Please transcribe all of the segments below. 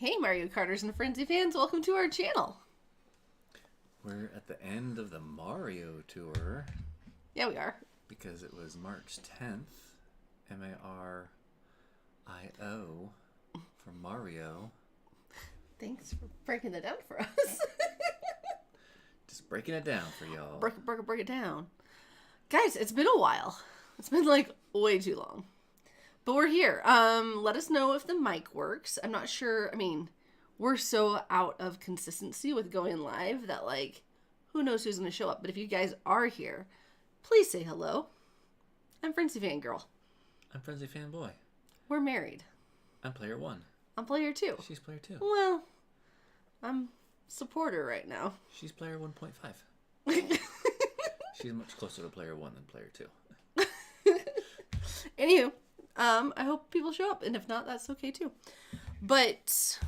Hey Mario Karters and Frenzy fans, welcome to our channel. We're at the end of the Mario tour. Yeah, we are. Because it was March 10th. M-A-R-I-O for Mario. Thanks for breaking that down for us. Just breaking it down for y'all. Break it down. Guys, it's been a while. It's been like way too long. But we're here. Let us know if the mic works. I'm not sure. I mean, we're so out of consistency with going live that, like, who knows who's going to show up. But if you guys are here, please say hello. I'm Frenzy Fangirl. I'm Frenzy Fanboy. We're married. I'm player 1. I'm player 2. She's player 2. Well, I'm supporter right now. She's player 1.5. She's much closer to player 1 than player 2. Anywho, I hope people show up, and if not, that's okay too. But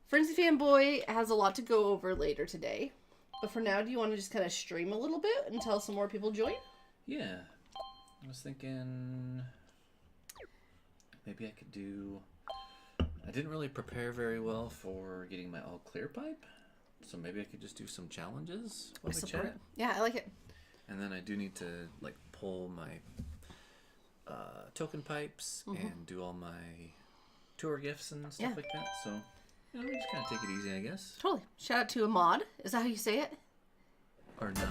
Frenzy Fanboy has a lot to go over later today. But for now, do you want to just kind of stream a little bit until some more people join? Yeah. I was thinking maybe I could do... I didn't really prepare very well for getting my all clear pipe. So maybe I could just do some challenges while we chat. Yeah, I like it. And then I do need to like pull my token pipes and do all my tour gifts and stuff like that. So, you know, we just kind of take it easy, I guess. Totally. Shout out to Ahmad. Is that how you say it? Or no.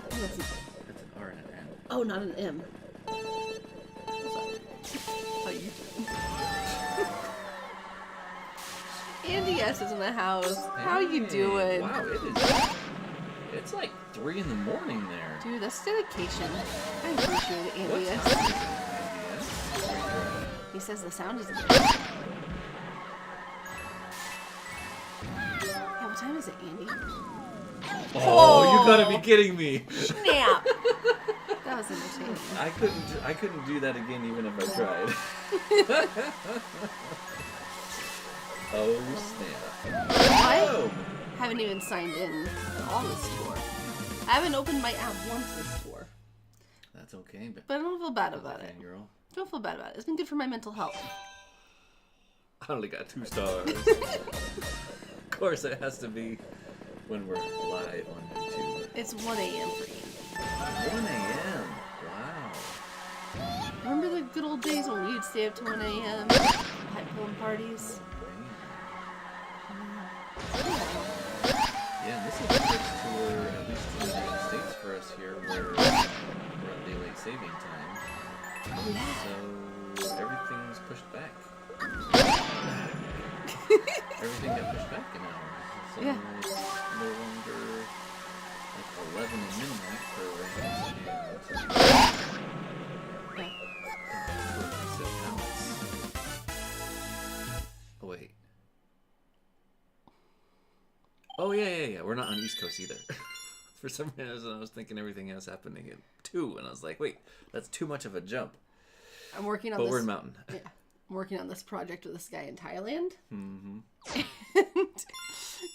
That's an R and an N. Oh, not an M. How you doing? Andy S is in the house. How you doing? Wow, it's like 3 in the morning there. Dude, that's dedication. I appreciate it, Andy S. He says the sound is good. Yeah, what time is it, Andy? Oh, you gotta be kidding me. Snap! That was entertaining. I couldn't do that again even if I tried. Oh, snap. I haven't even signed in to all this tour. I haven't opened my app once this tour. That's okay, but I don't feel bad about it. Girl. Don't feel bad about it. It's been good for my mental health. I only got 2 stars. Of course, it has to be when we're live on YouTube. It's 1 a.m. for you. 1 a.m. Wow. Remember the good old days when we'd stay up to 1 a.m. pipe pulling parties? Yeah, this is the first tour, at least in the United States for us here, where we're on daylight saving time. So everything's pushed back. Everything got pushed back an hour. So it's no longer like 11 midnight for Oh, wait. Oh, yeah. We're not on East Coast either. For some reason, I was thinking everything else happening at 2, and I was like, wait, that's too much of a jump. I'm working on this. But we're in Mountain. Yeah. I'm working on this project with this guy in Thailand. Mm-hmm. And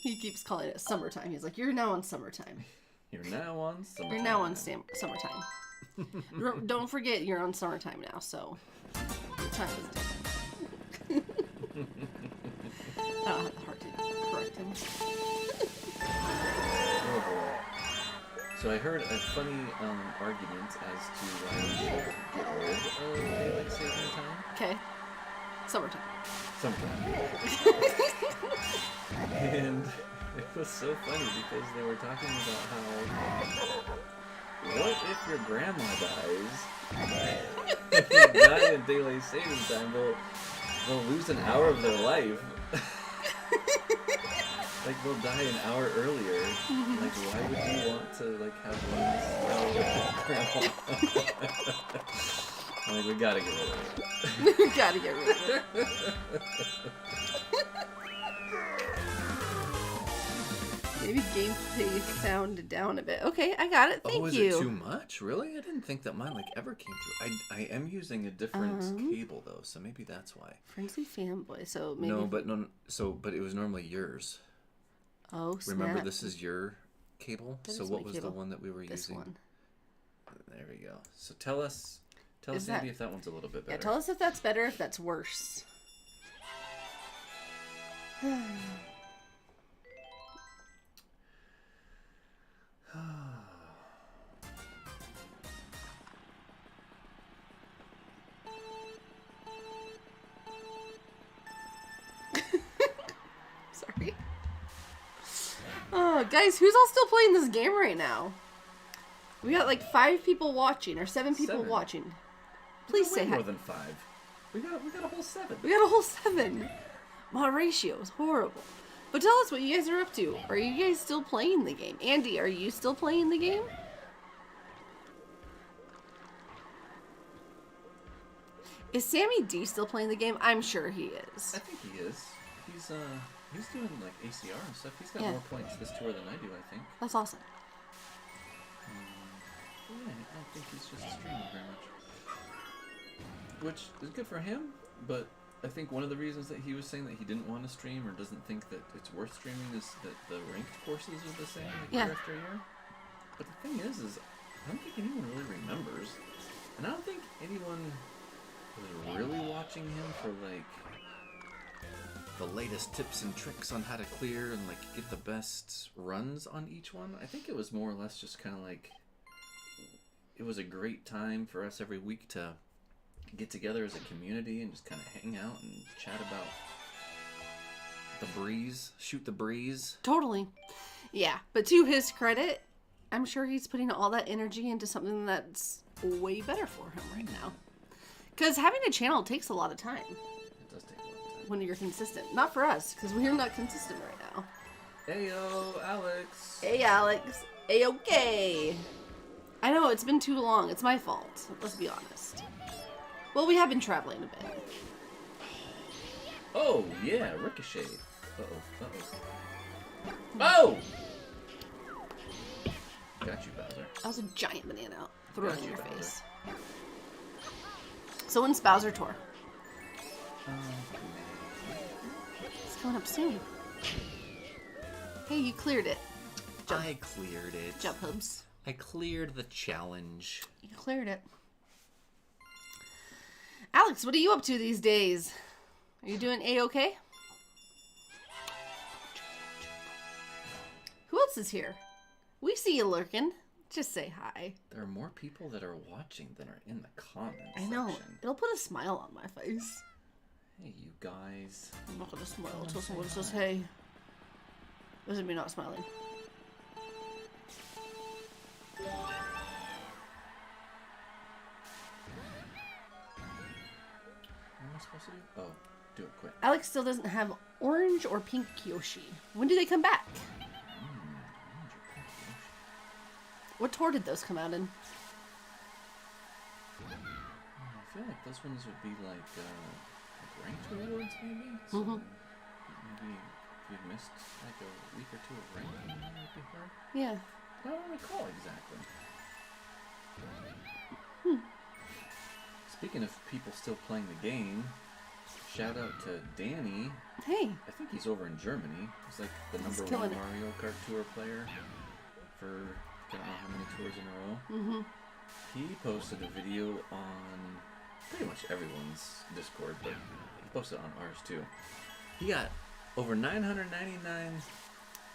he keeps calling it summertime. He's like, you're now on summertime. You're now on summertime. You're now on summertime. Don't forget you're on summertime now, so your time is different. I don't have the heart to correct him. Oh boy. So I heard a funny argument as to why we should get rid of daylight saving time. Okay. Summertime. And it was so funny because they were talking about how, what if your grandma dies? If you die in daylight saving time, they'll lose an hour of their life. Like, they'll die an hour earlier. Like, why would you want to, like, have one hour with grandma? I'm like, we gotta get rid of it. We gotta get rid of it. Maybe gameplay sounded down a bit. Okay, I got it. Thank you. Oh, is it too much? Really? I didn't think that mine, like, ever came through. I am using a different cable, though, so maybe that's why. Frenzy Fanboy, so maybe... but it was normally yours. Oh, snap. Remember, this is your cable? That so is what my was cable. the one that we were This using? one. There we go. So tell us, Andy, if that one's a little bit better. Yeah, tell us if that's better, if that's worse. Sorry. Oh, guys, who's all still playing this game right now? We got like 5 people watching, or 7 people 7. watching. Please say hi. More than 5. We got a whole 7. We got a whole 7. My ratio is horrible. But tell us what you guys are up to. Are you guys still playing the game? Andy, are you still playing the game? Is Sammy D still playing the game? I'm sure he is. I think he is. He's doing like ACR and stuff. He's got Yeah. more points this tour than I do, I think. That's awesome. Yeah, I don't think he's just streaming very much. Which is good for him, but I think one of the reasons that he was saying that he didn't want to stream or doesn't think that it's worth streaming is that the ranked courses are the same year after year. But the thing is I don't think anyone really remembers. And I don't think anyone was really watching him for like the latest tips and tricks on how to clear and like get the best runs on each one. I think it was more or less just kind of like it was a great time for us every week to get together as a community and just kind of hang out and chat about the breeze, shoot the breeze. Totally. Yeah, but to his credit, I'm sure he's putting all that energy into something that's way better for him right now. Because having a channel takes a lot of time. It does take a lot of time. When you're consistent. Not for us, because we're not consistent right now. Heyo, Alex. Hey, Alex. A-okay. I know, it's been too long. It's my fault. Let's be honest. Well, we have been traveling a bit. Oh, yeah, Ricochet. Uh-oh, uh-oh. Oh! Got you, Bowser. That was a giant banana thrown Got in you, your Bowser. face. So when's Bowser Tour? It's coming up soon. Hey, you cleared it. I cleared it. Jump hubs. I cleared the challenge. You cleared it. Alex, what are you up to these days? Are you doing A-okay? Who else is here? We see you lurking. Just say hi. There are more people that are watching than are in the comments I know. section. It'll put a smile on my face. Hey, you guys. I'm not gonna smile until someone says hey. Doesn't mean not smiling. What am I supposed to do? Oh, do it quick. Alex still doesn't have orange or pink Yoshi. When do they come back? What tour did those come out in? I feel like those ones would be like ranked rewards, maybe? So maybe if you've missed like a week or two of ranking, that might be hard. Yeah. I don't recall exactly. Speaking of people still playing the game, shout out to Danny. Hey. I think he's over in Germany. He's like the He's number killing one it. Mario Kart Tour player for I don't know how many tours in a row. Mm-hmm. He posted a video on pretty much everyone's Discord, but he posted on ours too. He got over 999.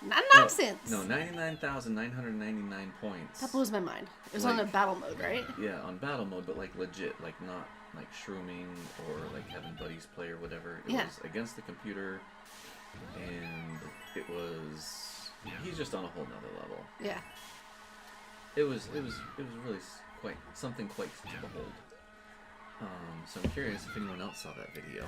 Not nonsense. No, 99,999 points. That blows my mind. It was on a battle mode, right? Yeah, on battle mode, but like legit, like not like shrooming or like having buddies play or whatever. It was against the computer, and it was. He's just on a whole nother level. Yeah. It was really quite something quite to behold. So I'm curious if anyone else saw that video.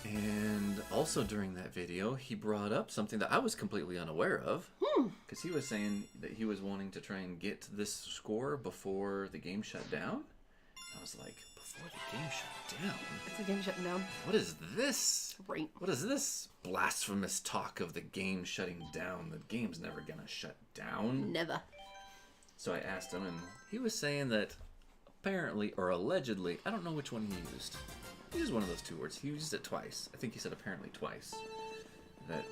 And also during that video, he brought up something that I was completely unaware of. Because he was saying that he was wanting to try and get this score before the game shut down. I was like, before the game shut down? It's the game shutting down. What is this? Right. What is this blasphemous talk of the game shutting down? The game's never gonna shut down. Never. So I asked him, and he was saying that apparently, or allegedly, I don't know which one he used. He used one of those two words. He used it twice. I think he said apparently twice. That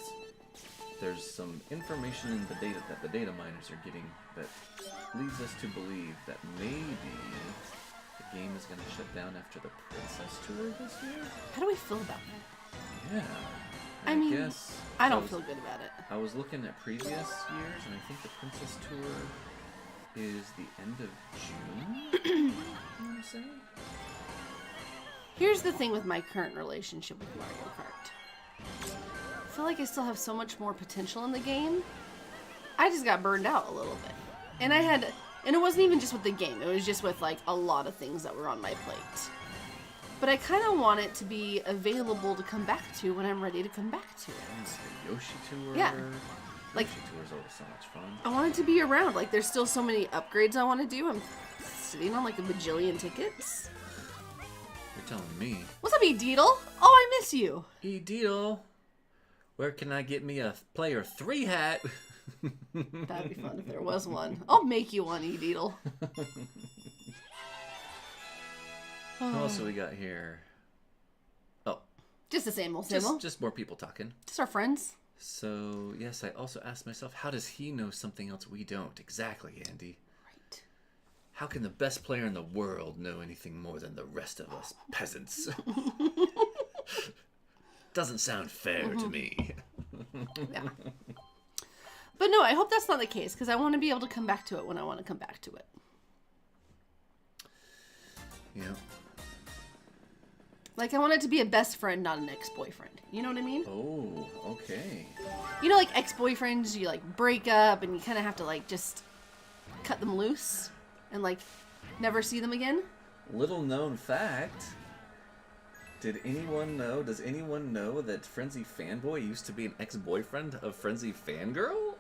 there's some information in the data that the data miners are getting that leads us to believe that maybe the game is going to shut down after the Princess Tour this year. How do we feel about that? Yeah. I mean, guess I don't feel good about it. I was looking at previous years, and I think the Princess Tour is the end of June. I want to say. Here's the thing with my current relationship with Mario Kart. I feel like I still have so much more potential in the game. I just got burned out a little bit. And it wasn't even just with the game. It was just with like a lot of things that were on my plate. But I kind of want it to be available to come back to when I'm ready to come back to it. The Yoshi Tour. Yeah. Like, Yoshi Tour is always so much fun. I want it to be around. Like, there's still so many upgrades I want to do. I'm sitting on like a bajillion tickets. You're telling me. What's up, E-Deedle? Oh, I miss you. E-Deedle, where can I get me a player 3 hat? That'd be fun if there was one. I'll make you one, E-Deedle. What else do we got here? Oh. Just the same old, same old. Just more people talking. Just our friends. So, yes, I also asked myself, how does he know something else we don't? Exactly, Andy. Right. How can the best player in the world know anything more than the rest of us peasants? Doesn't sound fair to me. Yeah. But no, I hope that's not the case, because I want to be able to come back to it when I want to come back to it. Yeah. Like, I want it to be a best friend, not an ex-boyfriend. You know what I mean? Oh, okay. You know, like, ex-boyfriends, you, like, break up, and you kind of have to, like, just cut them loose and, like, never see them again? Little known fact. Does anyone know that Frenzy Fanboy used to be an ex-boyfriend of Frenzy Fangirl?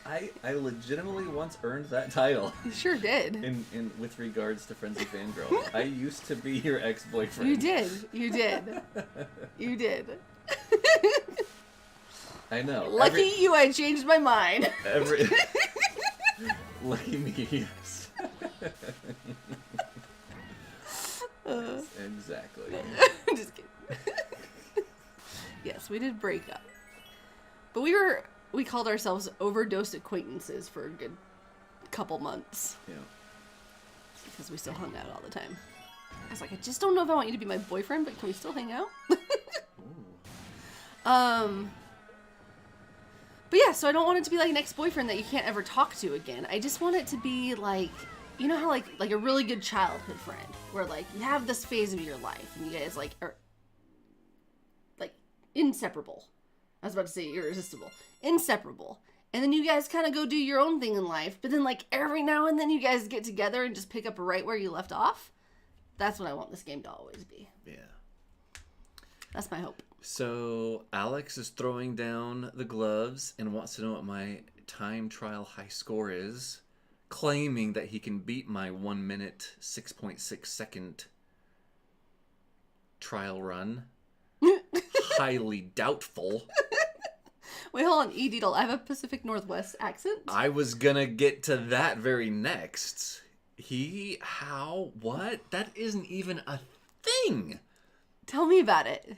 I legitimately once earned that title. You sure did. In with regards to Frenzy Fangirl. I used to be your ex-boyfriend. You did. You did. You did. I know. Lucky you, I changed my mind. Lucky me, yes. Exactly. Just kidding. Yes, we did break up. But we called ourselves overdosed acquaintances for a good couple months. Yeah. Because we still hung out all the time. I was like, I just don't know if I want you to be my boyfriend, but can we still hang out? But yeah, so I don't want it to be like an ex-boyfriend that you can't ever talk to again. I just want it to be like, you know how like a really good childhood friend, where like you have this phase of your life and you guys like are like inseparable. I was about to say irresistible. Inseparable. And then you guys kind of go do your own thing in life, but then like every now and then you guys get together and just pick up right where you left off. That's what I want this game to always be. Yeah. That's my hope. So Alex is throwing down the gloves and wants to know what my time trial high score is, claiming that he can beat my 1 minute 6.6 second trial run. Highly doubtful. Wait, hold on, E-Deedle. I have a Pacific Northwest accent. I was gonna get to that very next. What? That isn't even a thing. Tell me about it.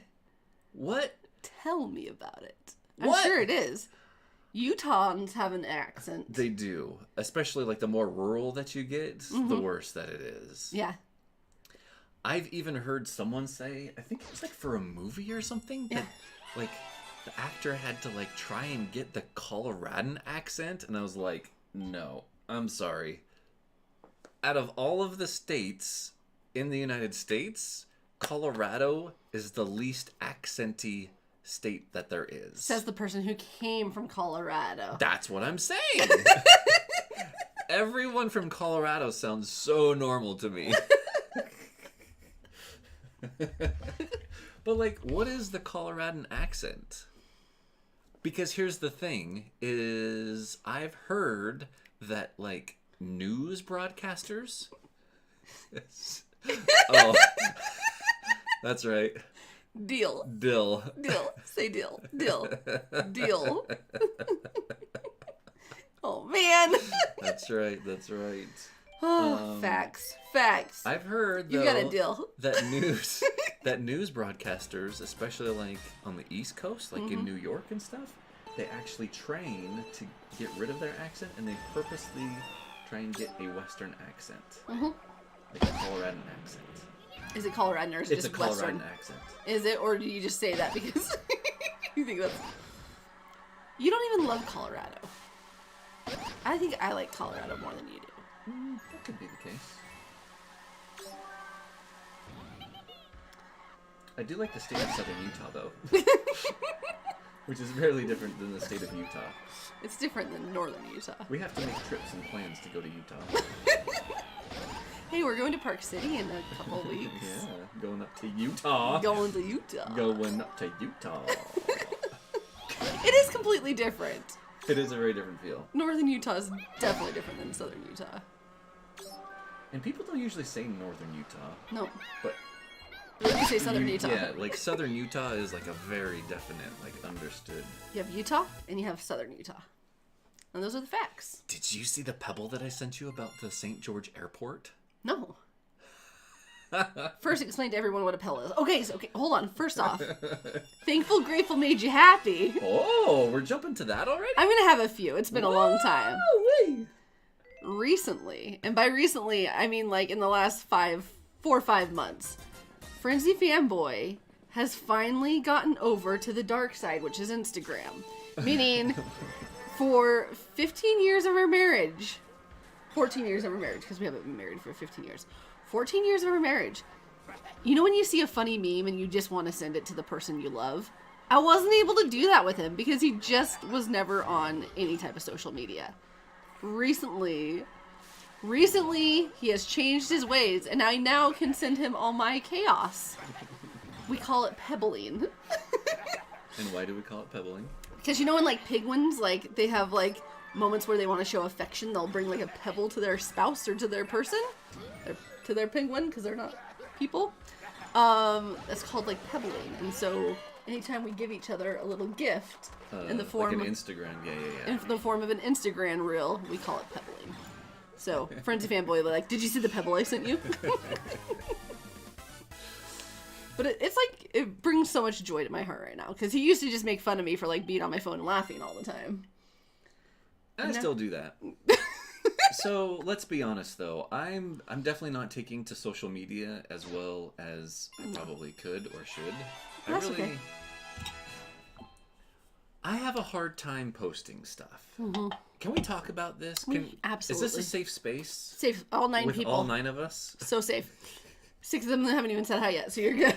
What? Tell me about it. What? I'm sure it is. Utahns have an accent. They do. Especially like the more rural that you get, the worse that it is. Yeah. I've even heard someone say, I think it was like for a movie or something, that like the actor had to like try and get the Coloradan accent, and I was like, no, I'm sorry. Out of all of the states in the United States, Colorado is the least accenty state that there is. Says the person who came from Colorado. That's what I'm saying. Everyone from Colorado sounds so normal to me. But like, what is the Coloradan accent? Because here's the thing, is I've heard that like news broadcasters oh, that's right. Deal. Dill. Say deal. Deal. Oh, man. That's right. Oh, facts. I've heard, though, you got a deal. that news broadcasters, especially like on the East Coast, like in New York and stuff, they actually train to get rid of their accent, and they purposely try and get a Western accent. Like a Coloradan accent. Is it Coloradan or is it It's a just Coloradan Western? accent. Is it, or do you just say that because you think that's... You don't even love Colorado. I think I like Colorado more than you do. That could be the case. I do like the state of Southern Utah, though. Which is very different than the state of Utah. It's different than Northern Utah. We have to make trips and plans to go to Utah. Hey, we're going to Park City in a couple weeks. Yeah, going up to Utah. Going to Utah. Going up to Utah. It is completely different. It is a very different feel. Northern Utah is definitely different than Southern Utah. And people don't usually say Northern Utah. No. But you say Southern Utah. Yeah, like Southern Utah is like a very definite, like understood. You have Utah and you have Southern Utah. And those are the facts. Did you see the pebble that I sent you about the St. George Airport? No. First, explain to everyone what a pebble is. Okay, hold on. First off, thankful, grateful made you happy. Oh, we're jumping to that already? I'm going to have a few. It's been a long time. Wait. Recently, and by recently, I mean like in the last 4 or 5 months, Frenzy Fanboy has finally gotten over to the dark side, which is Instagram. Meaning, for 15 years of our marriage, 14 years of our marriage, because we haven't been married for 15 years. 14 years of our marriage. You know when you see a funny meme and you just want to send it to the person you love? I wasn't able to do that with him because he just was never on any type of social media. Recently, he has changed his ways and I now can send him all my chaos. We call it pebbling. And why do we call it pebbling? Because you know when like penguins, like they have like moments where they want to show affection, they'll bring like a pebble to their spouse or to their person, or to their penguin, because they're not people. That's called like pebbling. And so anytime we give each other a little gift in the form like an Instagram, yeah. in the form of an Instagram reel, we call it pebbling. So Frenzy Fanboy, like, did you see the pebble I sent you? But it's like, it brings so much joy to my heart right now. Because he used to just make fun of me for like being on my phone and laughing all the time. I still do that. So let's be honest though, I'm definitely not taking to social media as well as I probably could or should. That's okay. I have a hard time posting stuff. Mm-hmm. Can we talk about this? Absolutely. Is this a safe space? Safe. All 9 with people. All 9 of us? So safe. 6 of them haven't even said hi yet, so you're good.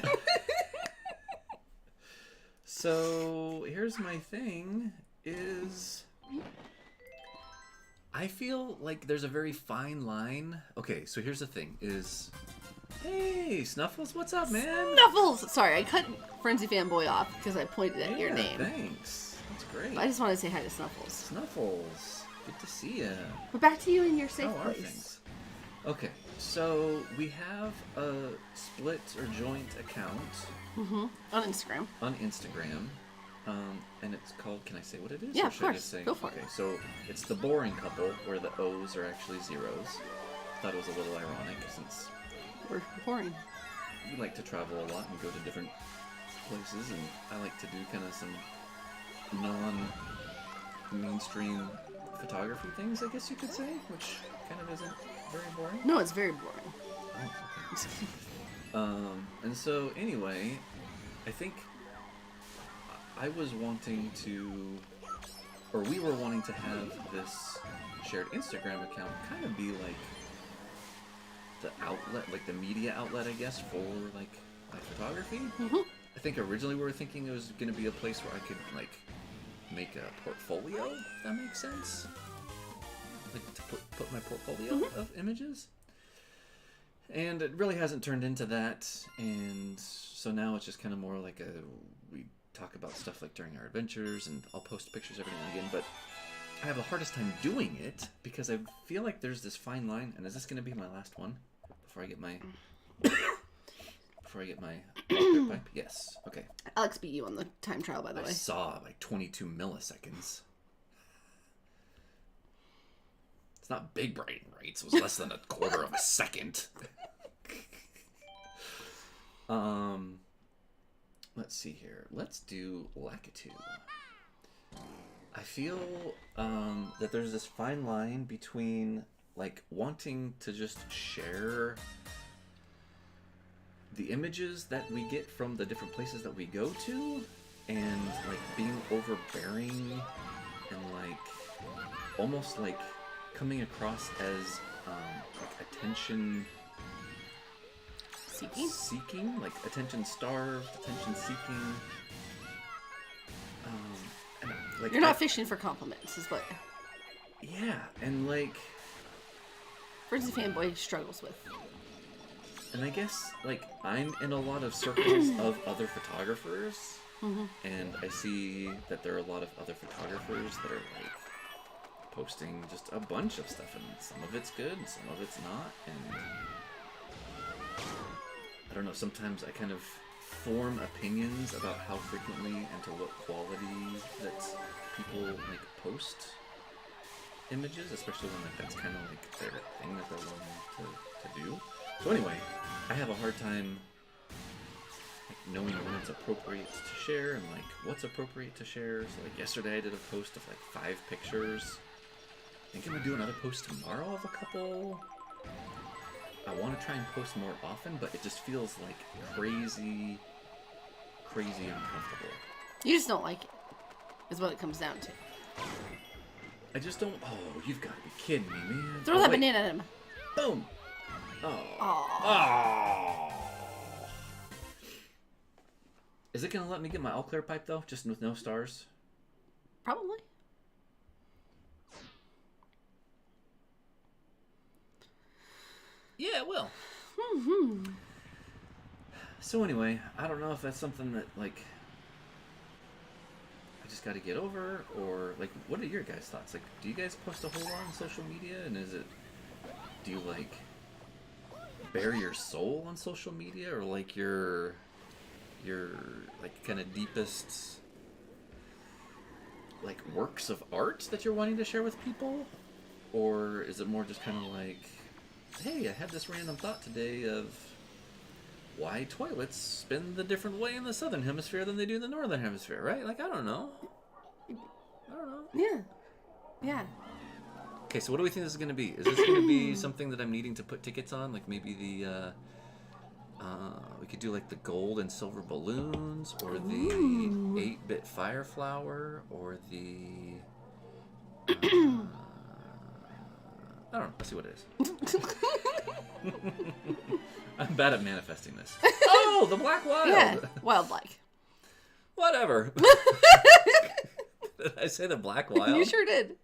So here's my thing is I feel like there's a very fine line. Okay, so here's the thing is, hey, Snuffles, what's up, man? Snuffles! Sorry, I cut Frenzy Fanboy off because I pointed at your name. Thanks. That's great. I just wanted to say hi to Snuffles. Snuffles, good to see you. But back to you in your safe How are place. things? Okay, so we have a split or joint account. Mm-hmm. On Instagram. On Instagram. And it's called, can I say what it is? Yeah, or of should I course. just say, Go for it. Okay, so it's the boring couple where the O's are actually zeros. Thought it was a little ironic since We're boring. we like to travel a lot and go to different places, and I like to do kind of some non-mainstream photography things, I guess you could say, which kind of isn't very boring. No, it's very boring. Oh, okay. And so anyway, I think I was wanting to, or we were wanting to have this shared Instagram account kind of be like the outlet, like the media outlet, I guess, for like my photography. Mm-hmm. I think originally we were thinking it was going to be a place where I could like make a portfolio, if that makes sense. Like to put my portfolio of images. And it really hasn't turned into that, and so now it's just kind of more like we talk about stuff like during our adventures, and I'll post pictures every now and again, but I have the hardest time doing it because I feel like there's this fine line, and is this going to be my last one before I get my pipe? Yes. Okay. Alex beat you on the time trial, by the way. I saw like 22 milliseconds. It's not big brain rates. It was less than a quarter of a second. Let's see here. Let's do Lakitu. I feel that there's this fine line between like wanting to just share the images that we get from the different places that we go to, and like being overbearing and like almost like coming across as like attention seeking, like attention starved, attention seeking. And, like, You're not fishing for compliments, is what yeah, and like Frenzy Fanboy struggles with. And I guess, like, I'm in a lot of circles of other photographers, and I see that there are a lot of other photographers that are, like, posting just a bunch of stuff, and some of it's good, and some of it's not, and I don't know, sometimes I kind of form opinions about how frequently and to what quality that people, like, post images, especially when, like, that's kind of, like, their thing that they're willing to do. So anyway, I have a hard time like knowing when it's appropriate to share and like what's appropriate to share. So like yesterday I did a post of like 5 pictures. I think I'm gonna do another post tomorrow of a couple. I want to try and post more often, but it just feels like crazy uncomfortable. You just don't like it, is what it comes down to. I just don't. Oh, you've got to be kidding me, man. Throw that banana at him. Boom. Oh. Aww. Oh. Is it gonna let me get my all clear pipe though, just with no stars? Probably. Yeah, it will. So anyway, I don't know if that's something that like I just got to get over, or like, what are your guys' thoughts? Like, do you guys post a whole lot on social media, and do you like bare your soul on social media, or like your like kind of deepest like works of art that you're wanting to share with people, or is it more just kind of like, hey, I had this random thought today of why toilets spin the different way in the southern hemisphere than they do in the northern hemisphere, right? Like, I don't know. Yeah. Okay, so what do we think this is going to be? Is this going to be something that I'm needing to put tickets on? Like maybe the, we could do like the gold and silver balloons, or the 8-bit fire flower, or the, I don't know. Let's see what it is. I'm bad at manifesting this. Oh, the black wild. Yeah, wild-like. Whatever. Did I say the black wild? You sure did.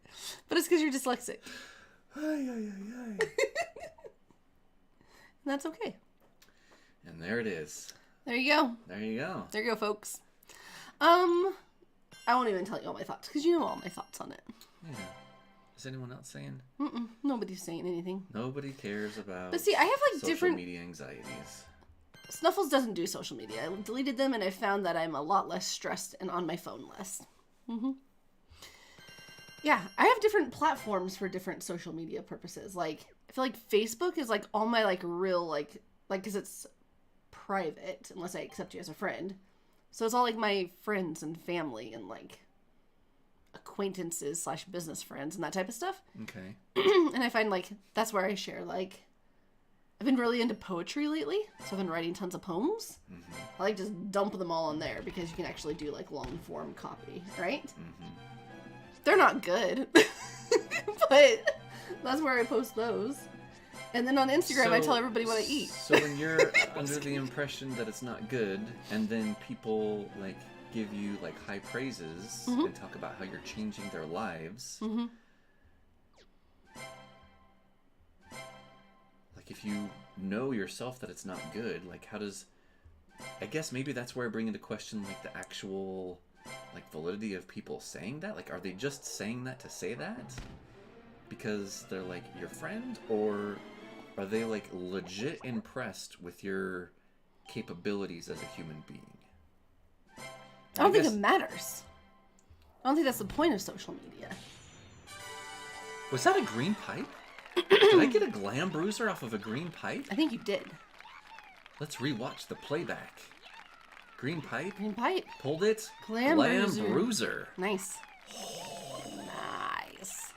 But it's because you're dyslexic. And That's okay. there it is. There you go. There you go. There you go, folks. I won't even tell you all my thoughts, because you know all my thoughts on it. Yeah. Is anyone else saying? Nobody's saying anything. Nobody cares about. But see, I have like social different media anxieties. Snuffles doesn't do social media. I deleted them, and I found that I'm a lot less stressed and on my phone less. Yeah, I have different platforms for different social media purposes. Like, I feel like Facebook is like all my like real like because it's private unless I accept you as a friend. So it's all like my friends and family and like acquaintances / business friends and that type of stuff. Okay. And I find like that's where I share like I've been really into poetry lately, so I've been writing tons of poems. I like just dump them all in there because you can actually do like long form copy, right? They're not good, but that's where I post those. And then on Instagram, I tell everybody what I eat. So when you're under the impression that it's not good, and then people like give you like high praises and talk about how you're changing their lives. Like if you know yourself that it's not good, like how does, I guess maybe that's where I bring into question like the actual like validity of people saying that. Like, are they just saying that to say that because they're like your friend, or are they like legit impressed with your capabilities as a human being? I don't think it matters. I don't think that's the point of social media. Was that a green pipe? Did I get a glam bruiser off of a green pipe? I think you did. Let's rewatch the playback. Green pipe. Green pipe. Pulled it. Glam bruiser. bruiser. Nice. Nice.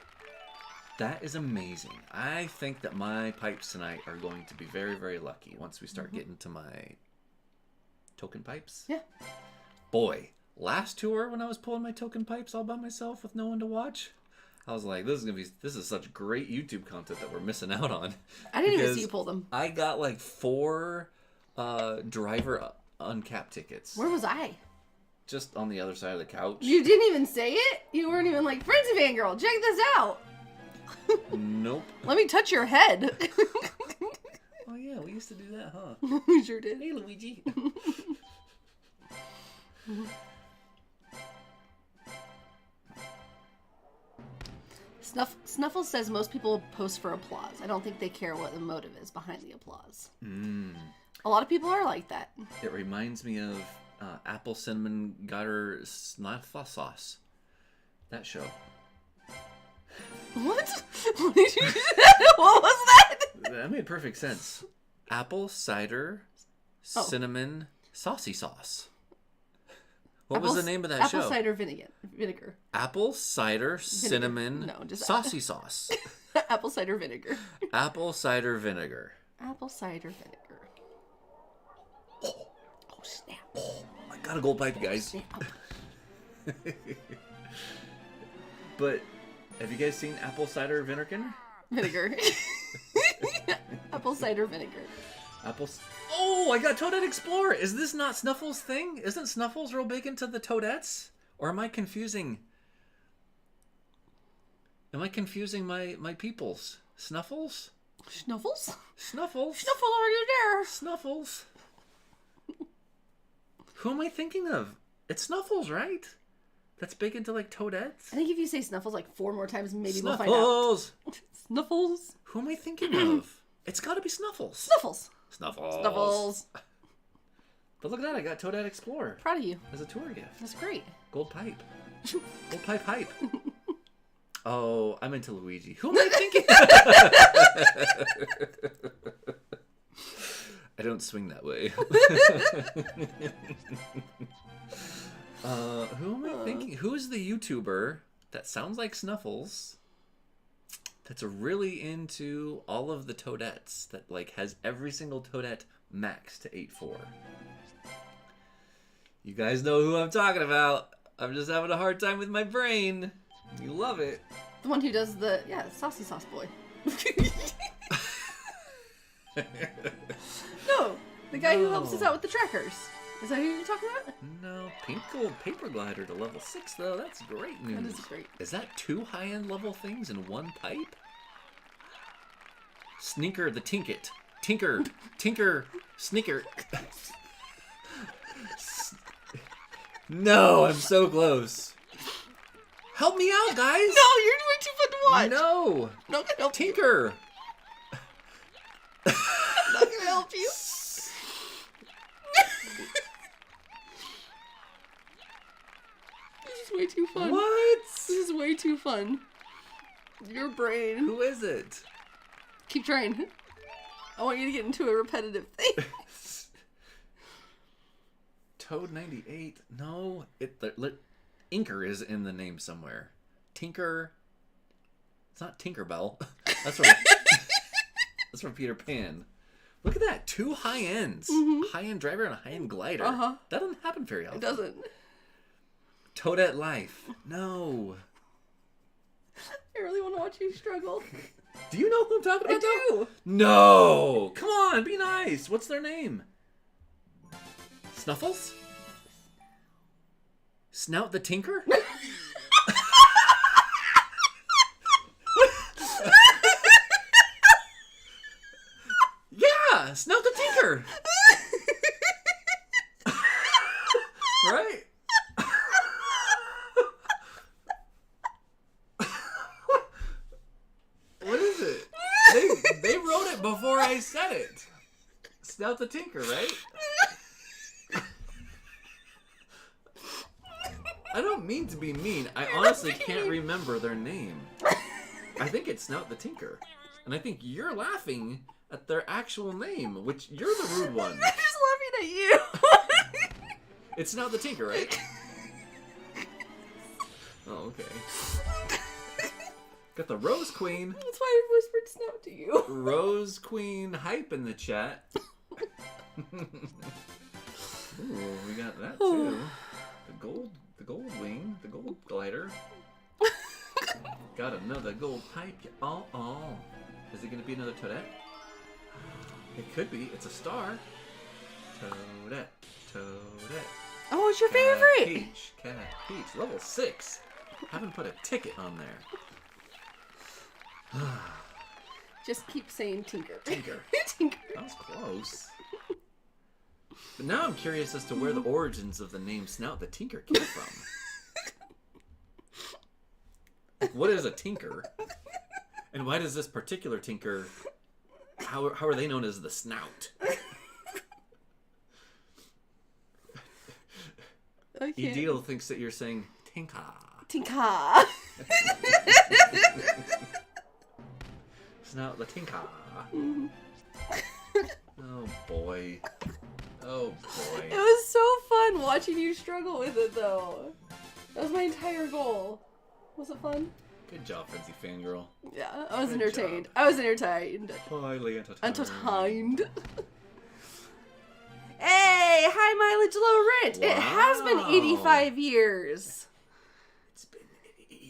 That is amazing. I think that my pipes tonight are going to be very, very lucky once we start getting to my token pipes. Yeah. Boy, last tour when I was pulling my token pipes all by myself with no one to watch, I was like, this is such great YouTube content that we're missing out on. I didn't even see you pull them. I got like 4 driver uncapped tickets. Where was I? Just on the other side of the couch. You didn't even say it? You weren't even like, Friends of Fangirl, check this out. Nope. Let me touch your head. Oh yeah, we used to do that, huh? We sure did. Hey, Luigi. Snuffles says most people post for applause. I don't think they care what the motive is behind the applause. A lot of people are like that. It reminds me of Apple Cinnamon Gutter Snuffle Sauce. That show. What? What did you What was that? That made perfect sense. Apple cider cinnamon saucy sauce. What was the name of that show? Apple cider vinegar. Apple cider cinnamon saucy sauce. Apple cider vinegar. Apple cider vinegar. Apple cider vinegar. Oh snap! Oh, I got a gold pipe, guys. But have you guys seen apple cider vinegar? Vinegar. Apple cider vinegar. Oh, I got Toadette Explorer. Is this not Snuffles' thing? Isn't Snuffles real big into the Toadettes? Or am I confusing? Am I confusing my peoples? Snuffles? Snuffles? Snuffles? Snuffle, are you there? Snuffles. Who am I thinking of? It's Snuffles, right? That's big into like Toadettes? I think if you say Snuffles like 4 more times, maybe Snuffles. we'll find out. Snuffles. Who am I thinking of? It's gotta be Snuffles. Snuffles. Snuffles. Snuffles. But look at that, I got Toadette Explorer. Proud of you. As a tour gift. That's great. Gold pipe. Gold pipe hype. Oh, I'm into Luigi. Who am I thinking? I don't swing that way. Who am I thinking? Who's the YouTuber that sounds like Snuffles that's really into all of the Toadettes, that like has every single Toadette max to 8.4? You guys know who I'm talking about. I'm just having a hard time with my brain. You love it. The one who does the, saucy sauce boy. No, the guy who helps us out with the trackers. Is that who you're talking about? No, pink gold paper glider to level 6 though. That's great news. That is great. Is that 2 high-end level things in one pipe? Sneaker the Tinket. Tinker, Sneaker. No, I'm so close. Help me out, guys! No, you're way too fun to watch. No! Not gonna help Tinker! I'm not gonna help you. This is way too fun. What? This is way too fun. Your brain. Who is it? Keep trying. I want you to get into a repetitive thing. Toad 98. No, Inker is in the name somewhere. Tinker. It's not Tinkerbell. That's from Peter Pan. Look at that. 2 high ends. Mm-hmm. High-end driver and a high-end glider. Uh-huh. That doesn't happen very often. It doesn't. Toadette Life. No. I really want to watch you struggle. Do you know who I'm talking about? I do. No. Come on, be nice. What's their name? Snuffles? Snout the Tinker? Yeah, Snout the Tinker. Right? What is it? They wrote it before I said it. Snout the Tinker, right? I don't mean to be mean. I honestly can't remember their name. I think it's Snout the Tinker. And I think you're laughing at their actual name, which you're the rude one. I'm just laughing at you. It's Snout the Tinker, right? Oh, okay. Got the Rose Queen. That's why I whispered snout to you. Rose Queen hype in the chat. Ooh, we got that too. The gold wing, the gold glider. Got another gold pipe. Oh. Is it gonna be another Toadette? It could be. It's a star. Toadette. Oh, it's your Cat favorite. Cat Peach. Level 6. Haven't put a ticket on there. Just keep saying Tinker. Tinker. Tinker. That was close. But now I'm curious as to where the origins of the name Snout the Tinker came from. Like, what is a tinker? And why does this particular tinker... How are they known as the Snout? Edil thinks that you're saying Tinka. Tinka. Snout the Tinka. Oh boy. It was so fun watching you struggle with it, though. That was my entire goal. Was it fun? Good job, Frenzy Fangirl. Yeah, I was Good entertained. job. I was entertained. Highly entertained. Entertained. Hey, high mileage, low rent. Wow. It has been 85 years. It's been 85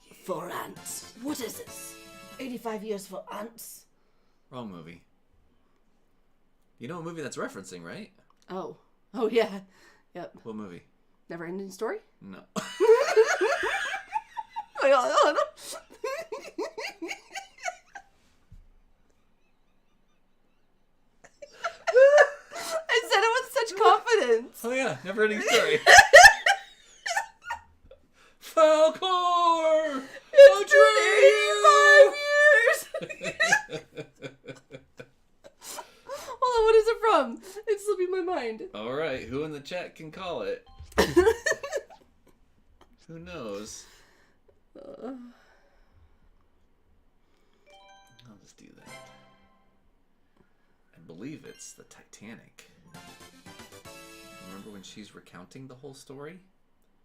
years. For ants. What is this? 85 years for ants? Wrong movie. You know what movie that's referencing, right? Oh. Oh, yeah. Yep. What movie? Never ending story? No. Oh, no. I said it with such confidence. Oh yeah, never ending story. Falcor! It's been 85 years! Hold on, what is it from? It's slipping my mind. Alright, who in the chat can call it? Who knows? I'll just do that. I believe it's the Titanic. Remember when she's recounting the whole story?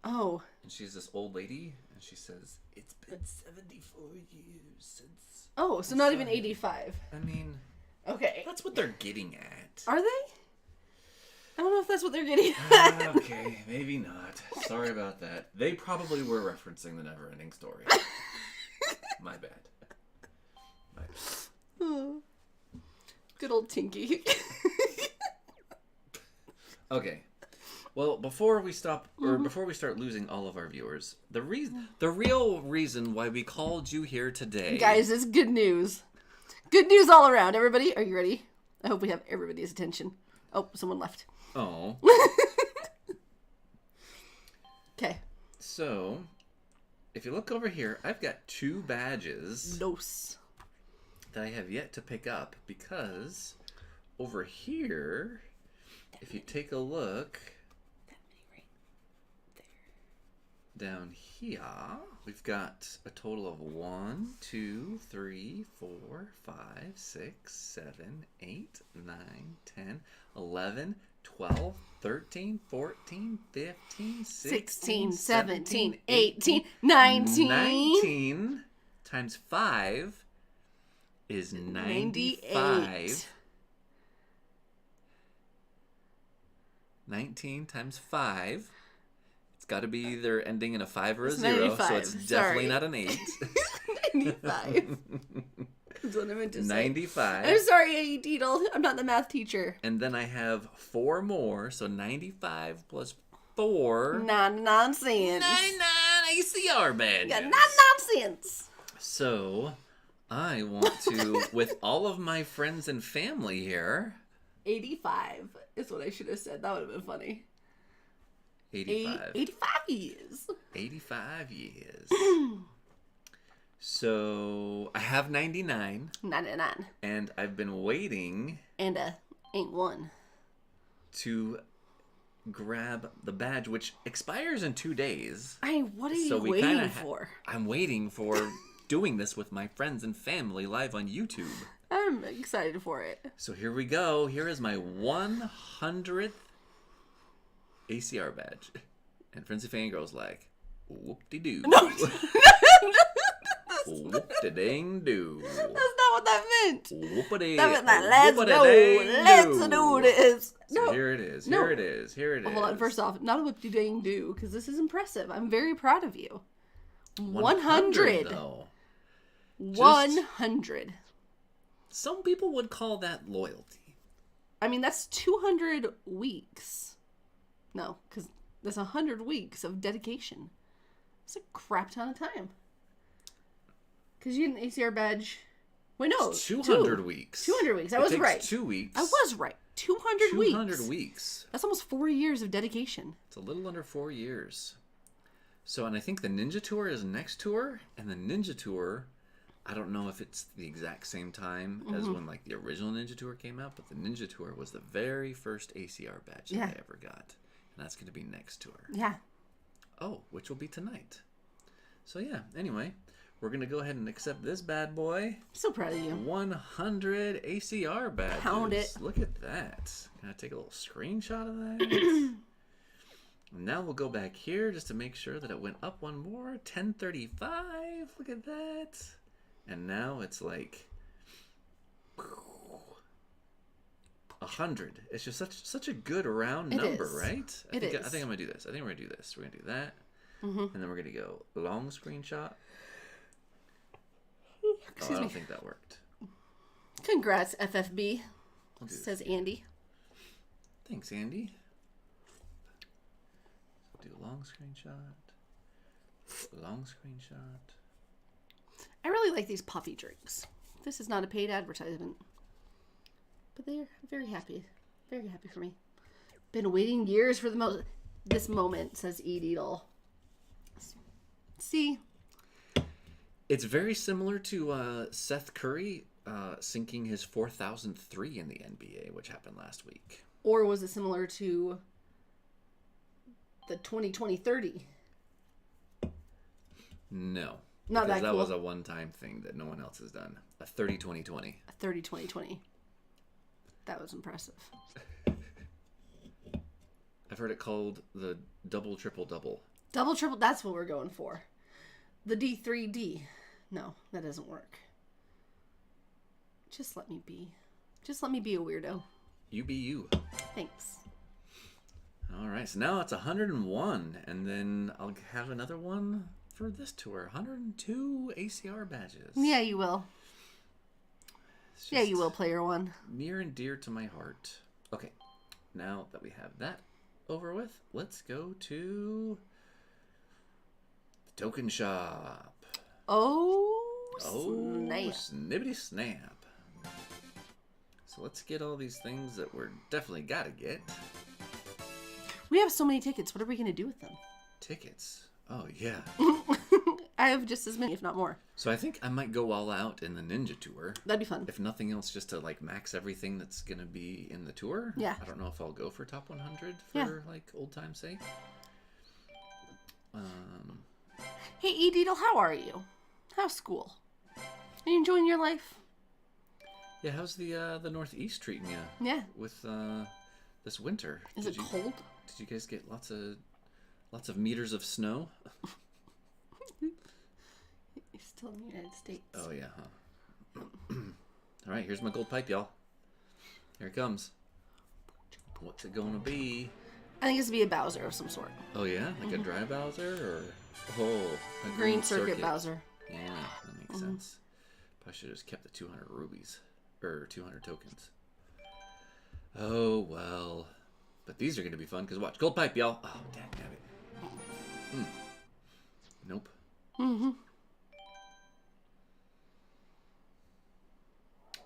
Oh. And she's this old lady, and she says, "It's been 74 years since..." Oh, so not even 85. I mean... Okay. That's what they're getting at. Are they? I don't know if that's what they're getting at. Okay, maybe not. Sorry about that. They probably were referencing the never-ending story. My bad. Oh. Good old Tinky. Okay. Well, before we start losing all of our viewers, the real reason why we called you here today, Guys, it's good news. Good news all around. Everybody, are you ready? I hope we have everybody's attention. Oh, someone left. Oh. Okay. So, if you look over here, I've got 2 badges that I have yet to pick up because over here, if you take a look down here, we've got a total of 1, 2, 3, 4, 5, 6, 7, 8, 9, 10, 11, 12, 13, 14, 15, 16, 17, 18, 19. 19 times 5 is 95. 19 times 5. It's got to be either ending in a 5 or a 0, 95. so it's definitely not an 8. 95. That's what I meant to say. 95. I'm sorry, Deedle. I'm not the math teacher. And then I have 4 more, so 95 plus 4. Nonsense. 99 ACR badges. Yeah, nonsense. So, I want to, with all of my friends and family here... 85 is what I should have said. That would have been funny. 85. 85 years. 85 years. So, I have 99. 99. And I've been waiting... And ain't one. ...to grab the badge, which expires in 2 days. What are you waiting for? I'm waiting for doing this with my friends and family live on YouTube. I'm excited for it. So here we go. Here is my 100th ACR badge. And Frenzy Fangirl's like, whoop-de-doo. No. Whoop-de-dang-do. That's not what that meant. Whoopity. That meant that let's do this. So No. here it is. No. Here it is. Here it is. Hold on. First off, not a whoop-de-dang-do, because this is impressive. I'm very proud of you. 100. Though. 100. Some people would call that loyalty. I mean, that's 200 weeks. No, because that's 100 weeks of dedication. It's a crap ton of time. Because you get an ACR badge. Wait, no. It's 200 weeks. 200 weeks. I it was takes right. 2 weeks. I was right. 200 weeks. 200 weeks. That's almost 4 years of dedication. It's a little under 4 years. So, and I think the Ninja Tour is next tour. And the Ninja Tour, I don't know if it's the exact same time as when like the original Ninja Tour came out. But the Ninja Tour was the very first ACR badge that I ever got. And that's going to be next tour. Yeah. Oh, which will be tonight. So yeah, anyway, we're going to go ahead and accept this bad boy. So proud of you. 100 ACR badges. Pound it. Look at that. Can I take a little screenshot of that? Now we'll go back here just to make sure that it went up one more. 1035. Look at that. And now it's like 100. It's just such a good round number, right? I think I'm going to do this. I think we're going to do this. We're going to do that. And then we're going to go long screenshot. I don't think that worked. Congrats, FFB, says Andy. Thanks, Andy. Do long screenshot. Long screenshot. I really like these puffy drinks. This is not a paid advertisement. But they're very happy. Very happy for me. Been waiting years for this moment, says Edeedle. See? It's very similar to Seth Curry sinking his 4,003 in the NBA, which happened last week. Or was it similar to the 2020-30? No. Not that cool. That was a one-time thing that no one else has done. A 30-20-20. A 30-20-20. That was impressive. I've heard it called the double-triple-double. Double-triple, that's what we're going for. The D3D. No, that doesn't work. Just let me be. Just let me be a weirdo. You be you. Thanks. All right, so now it's 101, and then I'll have another one for this tour. 102 ACR badges. Yeah, you will. Yeah, you will, player one. Near and dear to my heart. Okay, now that we have that over with, let's go to the token shop. Snap. Snippity snap. So let's get all these things that we're definitely gotta get. We have so many tickets. What are we going to do with them? Tickets? Oh, yeah. I have just as many, if not more. So I think I might go all out in the Ninja Tour. That'd be fun. If nothing else, just to like max everything that's going to be in the tour. Yeah. I don't know if I'll go for top 100 for like old time's sake. Hey, Edeedle, how are you? How's school? Are you enjoying your life? Yeah, how's the Northeast treating you? Yeah. With this winter. Is it cold? Did you guys get lots of meters of snow? You're still in the United States. Oh yeah, huh? All right, here's my gold pipe, y'all. Here it comes. What's it gonna be? I think it's to be a Bowser of some sort. Oh yeah, like a dry Bowser or a green circuit Bowser. Yeah, that makes sense. Probably should have just kept the 200 rubies or 200 tokens. Oh well. But these are going to be fun, because watch. Gold pipe, y'all. Oh, damn it. Nope.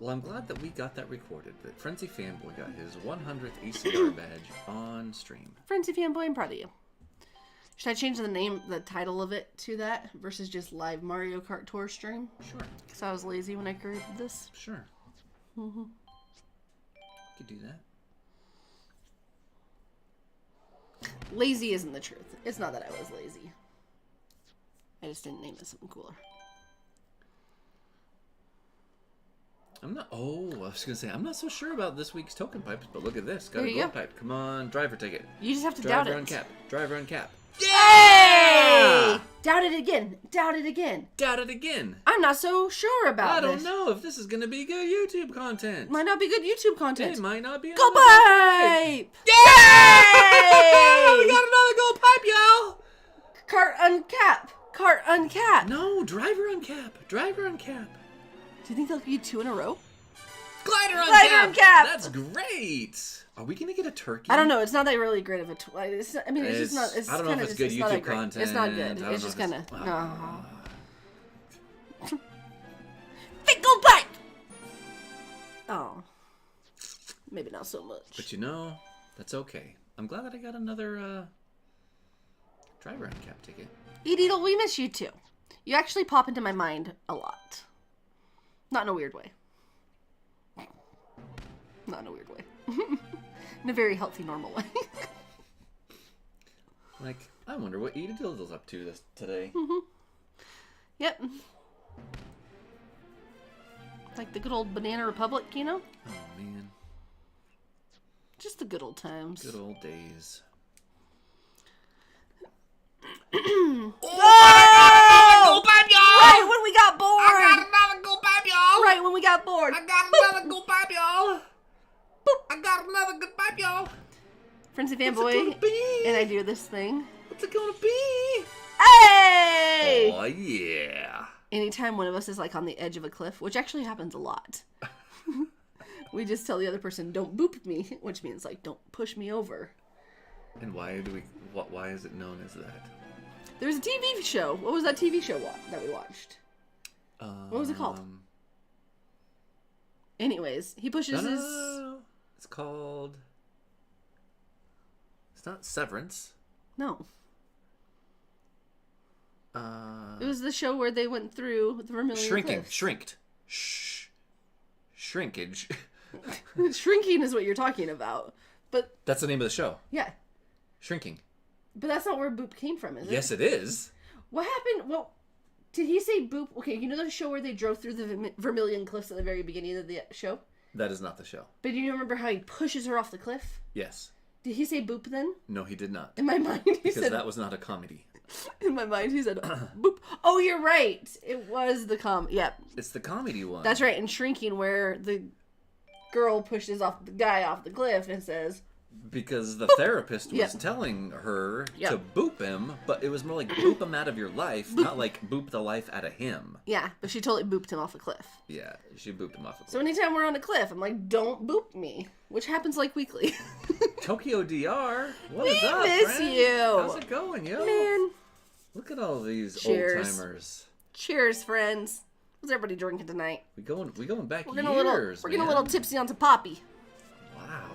Well, I'm glad that we got that recorded. That Frenzy Fanboy got his 100th ACR badge on stream. Frenzy Fanboy, I'm proud of you. Should I change the title of it to that versus just live Mario Kart Tour stream? Sure. Because I was lazy when I created this. Sure. Could do that. Lazy isn't the truth. It's not that I was lazy. I just didn't name it something cooler. I'm not. Oh, I was gonna say I'm not so sure about this week's token pipes, but look at this. Got There a you gold go. pipe. Come on, driver ticket. You just have to doubt Driver it. on cap. Driver on cap. Yay! Hey! Doubt it again. Doubt it again. Doubt it again. I'm not so sure about this. I don't know if this is going to be good YouTube content. Might not be good YouTube content. It might not be. Go pipe! Yay! We got another gold pipe, y'all! Kart uncap. Kart uncap. No, driver uncap. Driver uncap. Do you think they'll be 2 in a row? Glider uncap. Glider uncap. That's great. Are we gonna get a turkey? I don't know. It's not that really great of a. It's just not. It's I don't know if it's good YouTube content. It's not good. It's just kind of. Big gold pipe. Oh, maybe not so much. But that's okay. I'm glad that I got another driver uncap ticket. Edeedle, we miss you too. You actually pop into my mind a lot. Not in a weird way. Not in a weird way. In a very healthy, normal way. Like, I wonder what Edeedle's up to today. Yep. Like the good old Banana Republic, you know? Oh, man. Just the good old times. Good old days. Oh! Right when we got bored! I got another gold pipe, y'all! Right when we got bored! I got another gold pipe, y'all! Boop. I got another good pipe, y'all! Frenzy Fanboy, and I do this thing. What's it gonna be? Hey! Oh, yeah. Anytime one of us is like on the edge of a cliff, which actually happens a lot, we just tell the other person, don't boop me, which means like, don't push me over. And why is it known as that? There's a TV show. What was that TV show that we watched? What was it called? Anyways, he pushes his... No. It's called... It's not Severance. No. It was the show where they went through the Vermilion Cliffs. Shrinkage. Shrinking is what you're talking about. But that's the name of the show. Yeah. Shrinking. But that's not where Boop came from, is it? Yes, it is. What happened? Well, did he say Boop? Okay, you know the show where they drove through the Vermilion Cliffs at the very beginning of the show? That is not the show. But do you remember how he pushes her off the cliff? Yes. Did he say Boop then? No, he did not. In my mind, he because said... that was not a comedy. In my mind, he said, Boop. Oh, you're right. It was the Yep. It's the comedy one. That's right. In Shrinking, where the girl pushes the guy off the cliff and says... Because the therapist was telling her to boop him, but it was more like boop him out of your life, not like boop the life out of him. Yeah, but she totally booped him off a cliff. Yeah, she booped him off a cliff. So anytime we're on a cliff, I'm like, don't boop me. Which happens like weekly. Tokyo DR, what is up, We miss friend? you. How's it going, yo? Man. Look at all these Cheers. old-timers. Cheers, friends. What's everybody drinking tonight? We going back we're years, We're getting a little tipsy onto Poppy. Wow.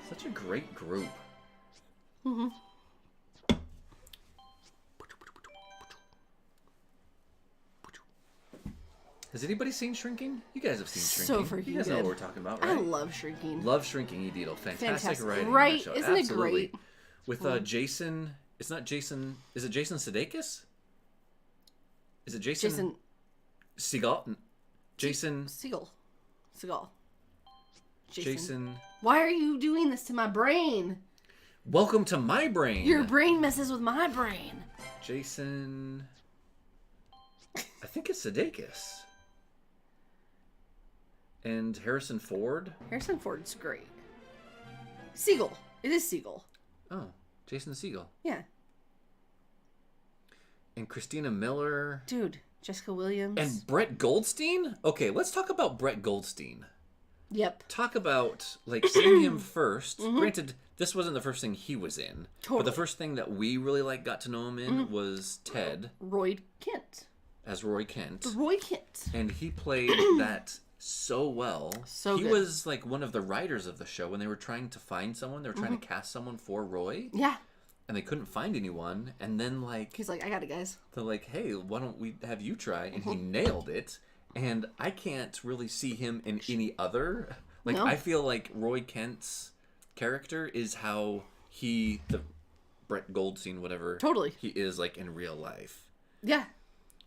Such a great group. Mm-hmm. Has anybody seen Shrinking? You guys have seen Shrinking. So freaking You guys know good. what we're talking about, right? I love Shrinking. Love Shrinking, Edeedle. Fantastic writing. Right? On that show. Isn't Absolutely. it great? With Jason... It's not Jason... Is it Jason Sudeikis? Is it Jason... Segel? Jason... Segel. Jason... Why are you doing this to my brain? Welcome to my brain. Your brain messes with my brain. Jason... I think it's Sudeikis. And Harrison Ford. Harrison Ford's great. Segel. It is Segel. Oh, Jason Segel. Yeah. And Christina Miller. Dude, Jessica Williams. And Brett Goldstein? Okay, let's talk about Brett Goldstein. Yep. Talk about, like, seeing him first. Granted, this wasn't the first thing he was in. Totally. But the first thing that we really, like, got to know him in was Ted. Roy Kent. As Roy Kent. Roy Kent. And he played that so well. So he good. was, like, one of the writers of the show. When they were trying to find someone, they were trying to cast someone for Roy. Yeah. And they couldn't find anyone. And then, like... He's like, I got it, guys. They're like, hey, why don't we have you try? And he nailed it. And I can't really see him in any other... Like, No. I feel like Roy Kent's character is how the Brett Goldstein, whatever... Totally. He is, like, in real life. Yeah.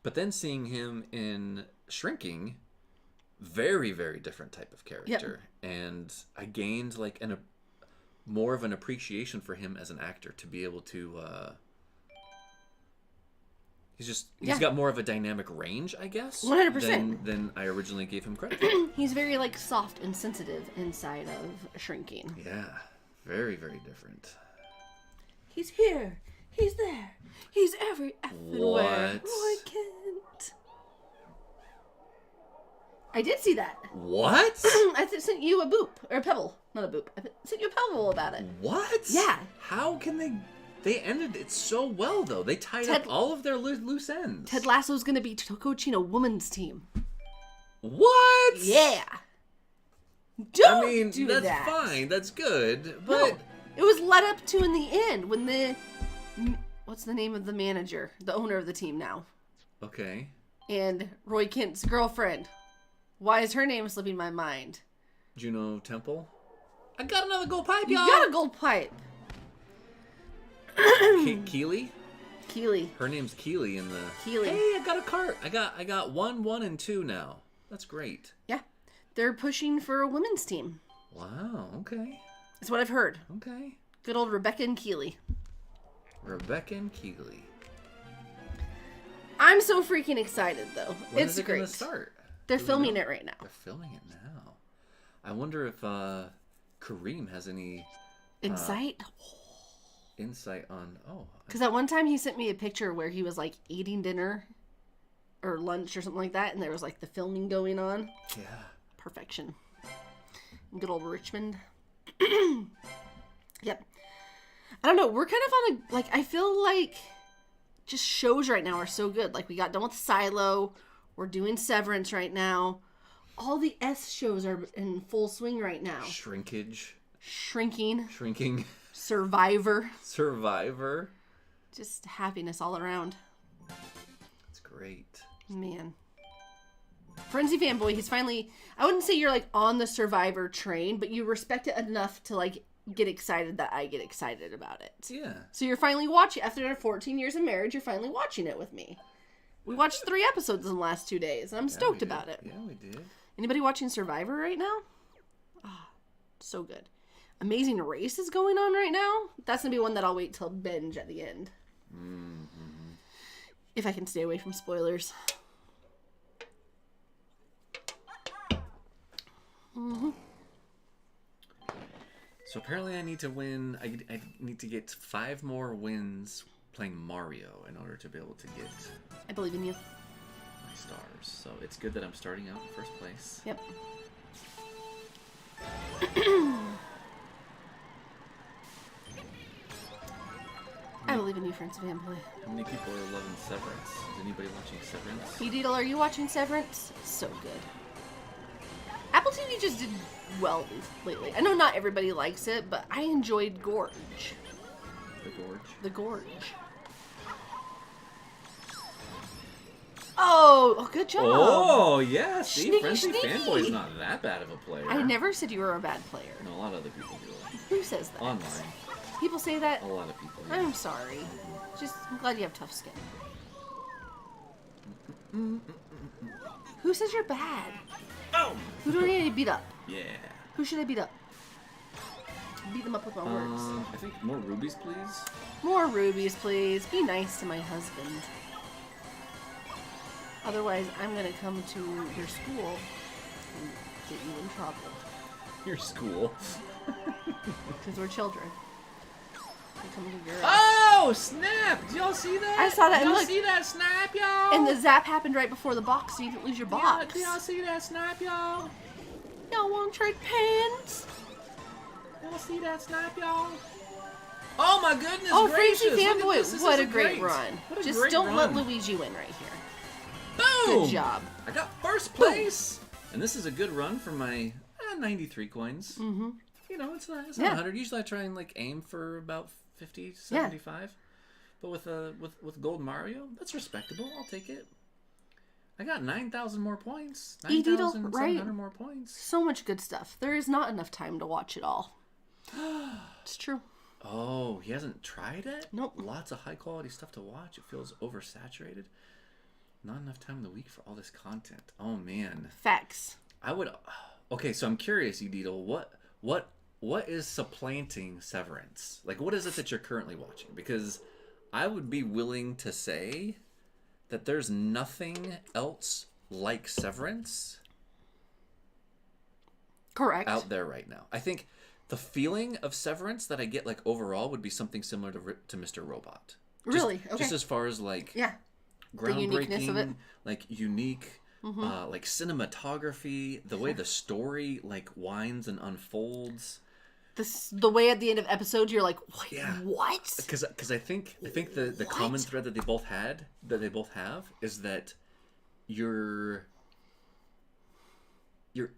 But then seeing him in Shrinking... Very, very different type of character. Yep. And I gained, like, more of an appreciation for him as an actor to be able to He's got more of a dynamic range, I guess. 100%. Than I originally gave him credit for. He's very like soft and sensitive inside of shrinking. Yeah, very, very different. He's here. He's there. He's every effing where. Roy Kent. I did see that. What? I sent you a boop or a pebble, not a boop. I sent you a pebble about it. What? Yeah. How can they? They ended it so well, though. They tied up all of their loose ends. Ted Lasso's going to be coaching a women's team. What? Yeah. Do that's that. fine. That's good. But no, it was led up to in the end when what's the name of the manager, the owner of the team now? Okay. And Roy Kent's girlfriend. Why is her name slipping my mind? Juno Temple. I got another gold pipe, You y'all. got a gold pipe. Keely. Keely. Her name's Keely in the. Keely. Hey, I got a cart. I got 1, 1, and 2 now. That's great. Yeah, they're pushing for a women's team. Wow. Okay. That's what I've heard. Okay. Good old Rebecca and Keely. Rebecca and Keely. I'm so freaking excited though. When it's is it great. gonna start? They're filming it right now. They're filming it now. I wonder if Kareem has any Insight. insight on. Oh. Because at one time he sent me a picture where he was like eating dinner or lunch or something like that, and there was like the filming going on. Yeah. Perfection. Good old Richmond. Yep. I don't know. We're kind of on a, like, I feel like just shows right now are so good. Like, we got done with Silo. We're doing Severance right now. All the S shows are in full swing right now. Shrinkage. Shrinking. Survivor. Just happiness all around. That's great. Man. Frenzy Fanboy, he's finally, I wouldn't say you're like on the Survivor train, but you respect it enough to like get excited that I get excited about it. Yeah. So you're finally watching, after 14 years of marriage, you're finally watching it with me. We watched 3 episodes in the last 2 days, and I'm stoked about it. Yeah, we did. Anybody watching Survivor right now? Ah, so good. Amazing Race is going on right now. That's going to be one that I'll wait till binge at the end. Mm-hmm. If I can stay away from spoilers. Mm-hmm. So apparently I need to win. I need to get 5 more wins playing Mario in order to be able to get I believe in you. my stars. So it's good that I'm starting out in first place. Yep. I believe in you, Friends of Family. How many people are loving Severance? Is anybody watching Severance? Beedle, are you watching Severance? So good. Apple TV just did well lately. I know not everybody likes it, but I enjoyed Gorge. The Gorge? The Gorge. Oh, good job. Oh, yeah. See, Sneaky, Frenzy sneaky. Fanboy's not that bad of a player. I never said you were a bad player. No, a lot of other people do. Who says that? Online. People say that? A lot of people. Yeah. I'm sorry. I'm glad you have tough skin. Who says you're bad? Oh! Who do I need to beat up? Yeah. Who should I beat up? Beat them up with my words. I think more rubies, please. More rubies, please. Be nice to my husband. Otherwise, I'm going to come to your school and get you in trouble. Your school. Because we're children. We come to your... Oh, snap! Did y'all see that? I saw that, Did and y'all look- see that snap, y'all? And the zap happened right before the box, so you didn't lose your box. Did y'all see that snap, y'all? Y'all want to trade pants? Y'all see that snap, y'all? Oh my goodness Oh, gracious! Crazy Look at this. Fanboy, This what is a great run. What a Just great don't let run. Luigi win right here. Boom! Good job. I got first place! And this is a good run for my 93 coins. Mm-hmm. You know, it's not Yeah. 100. Usually I try and like aim for about 50, 75. But with Gold Mario, that's respectable. I'll take it. I got 9,000 more points. Edidle, 9,700 right? more points. So much good stuff. There is not enough time to watch it all. It's true. Oh, he hasn't tried it? Nope. Lots of high quality stuff to watch. It feels oversaturated. Not enough time in the week for all this content. Oh man. Facts. I would. Okay, so I'm curious, Edidle. What is supplanting Severance? Like, what is it that you're currently watching? Because I would be willing to say that there's nothing else like Severance Correct. out there right now. I think the feeling of Severance that I get like overall would be something similar to Mr. Robot. Really? Okay. Just as far as like yeah. The uniqueness of it. groundbreaking, like unique, like cinematography, the way the story like winds and unfolds. The way at the end of episodes you're like, what? Yeah. What? Because I think the common thread that they both have is that you're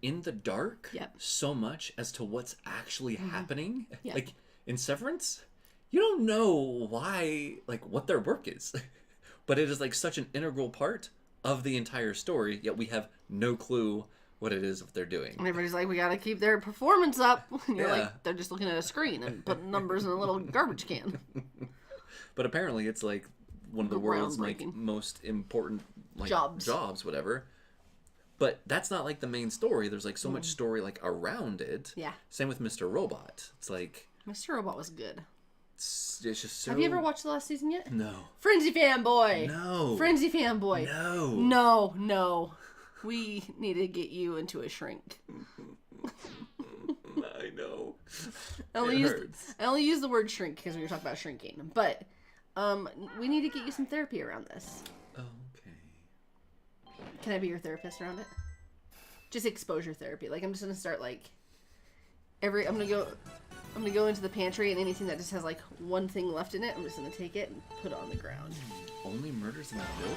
in the dark so much as to what's actually happening. Yep. Like in Severance, you don't know why, like what their work is, but it is like such an integral part of the entire story. Yet we have no clue what it is they're doing. And everybody's like, we gotta keep their performance up. And you're Yeah. like, they're just looking at a screen and putting numbers in a little garbage can. But apparently, it's like one of the world's like Groundbreaking. most important like Jobs, whatever. But that's not like the main story. There's like so much story like around it. Yeah. Same with Mr. Robot. It's like Mr. Robot was good. it's just so. Have you ever watched the last season yet? No. Frenzy fanboy. No. Frenzy fanboy. No. No. We need to get you into a shrink. I know. I only use the word shrink because we were talking about shrinking. But we need to get you some therapy around this. Okay. Can I be your therapist around it? Just exposure therapy. Like I'm just gonna start like I'm gonna go into the pantry and anything that just has like one thing left in it, I'm just gonna take it and put it on the ground. Only Murders in the Building.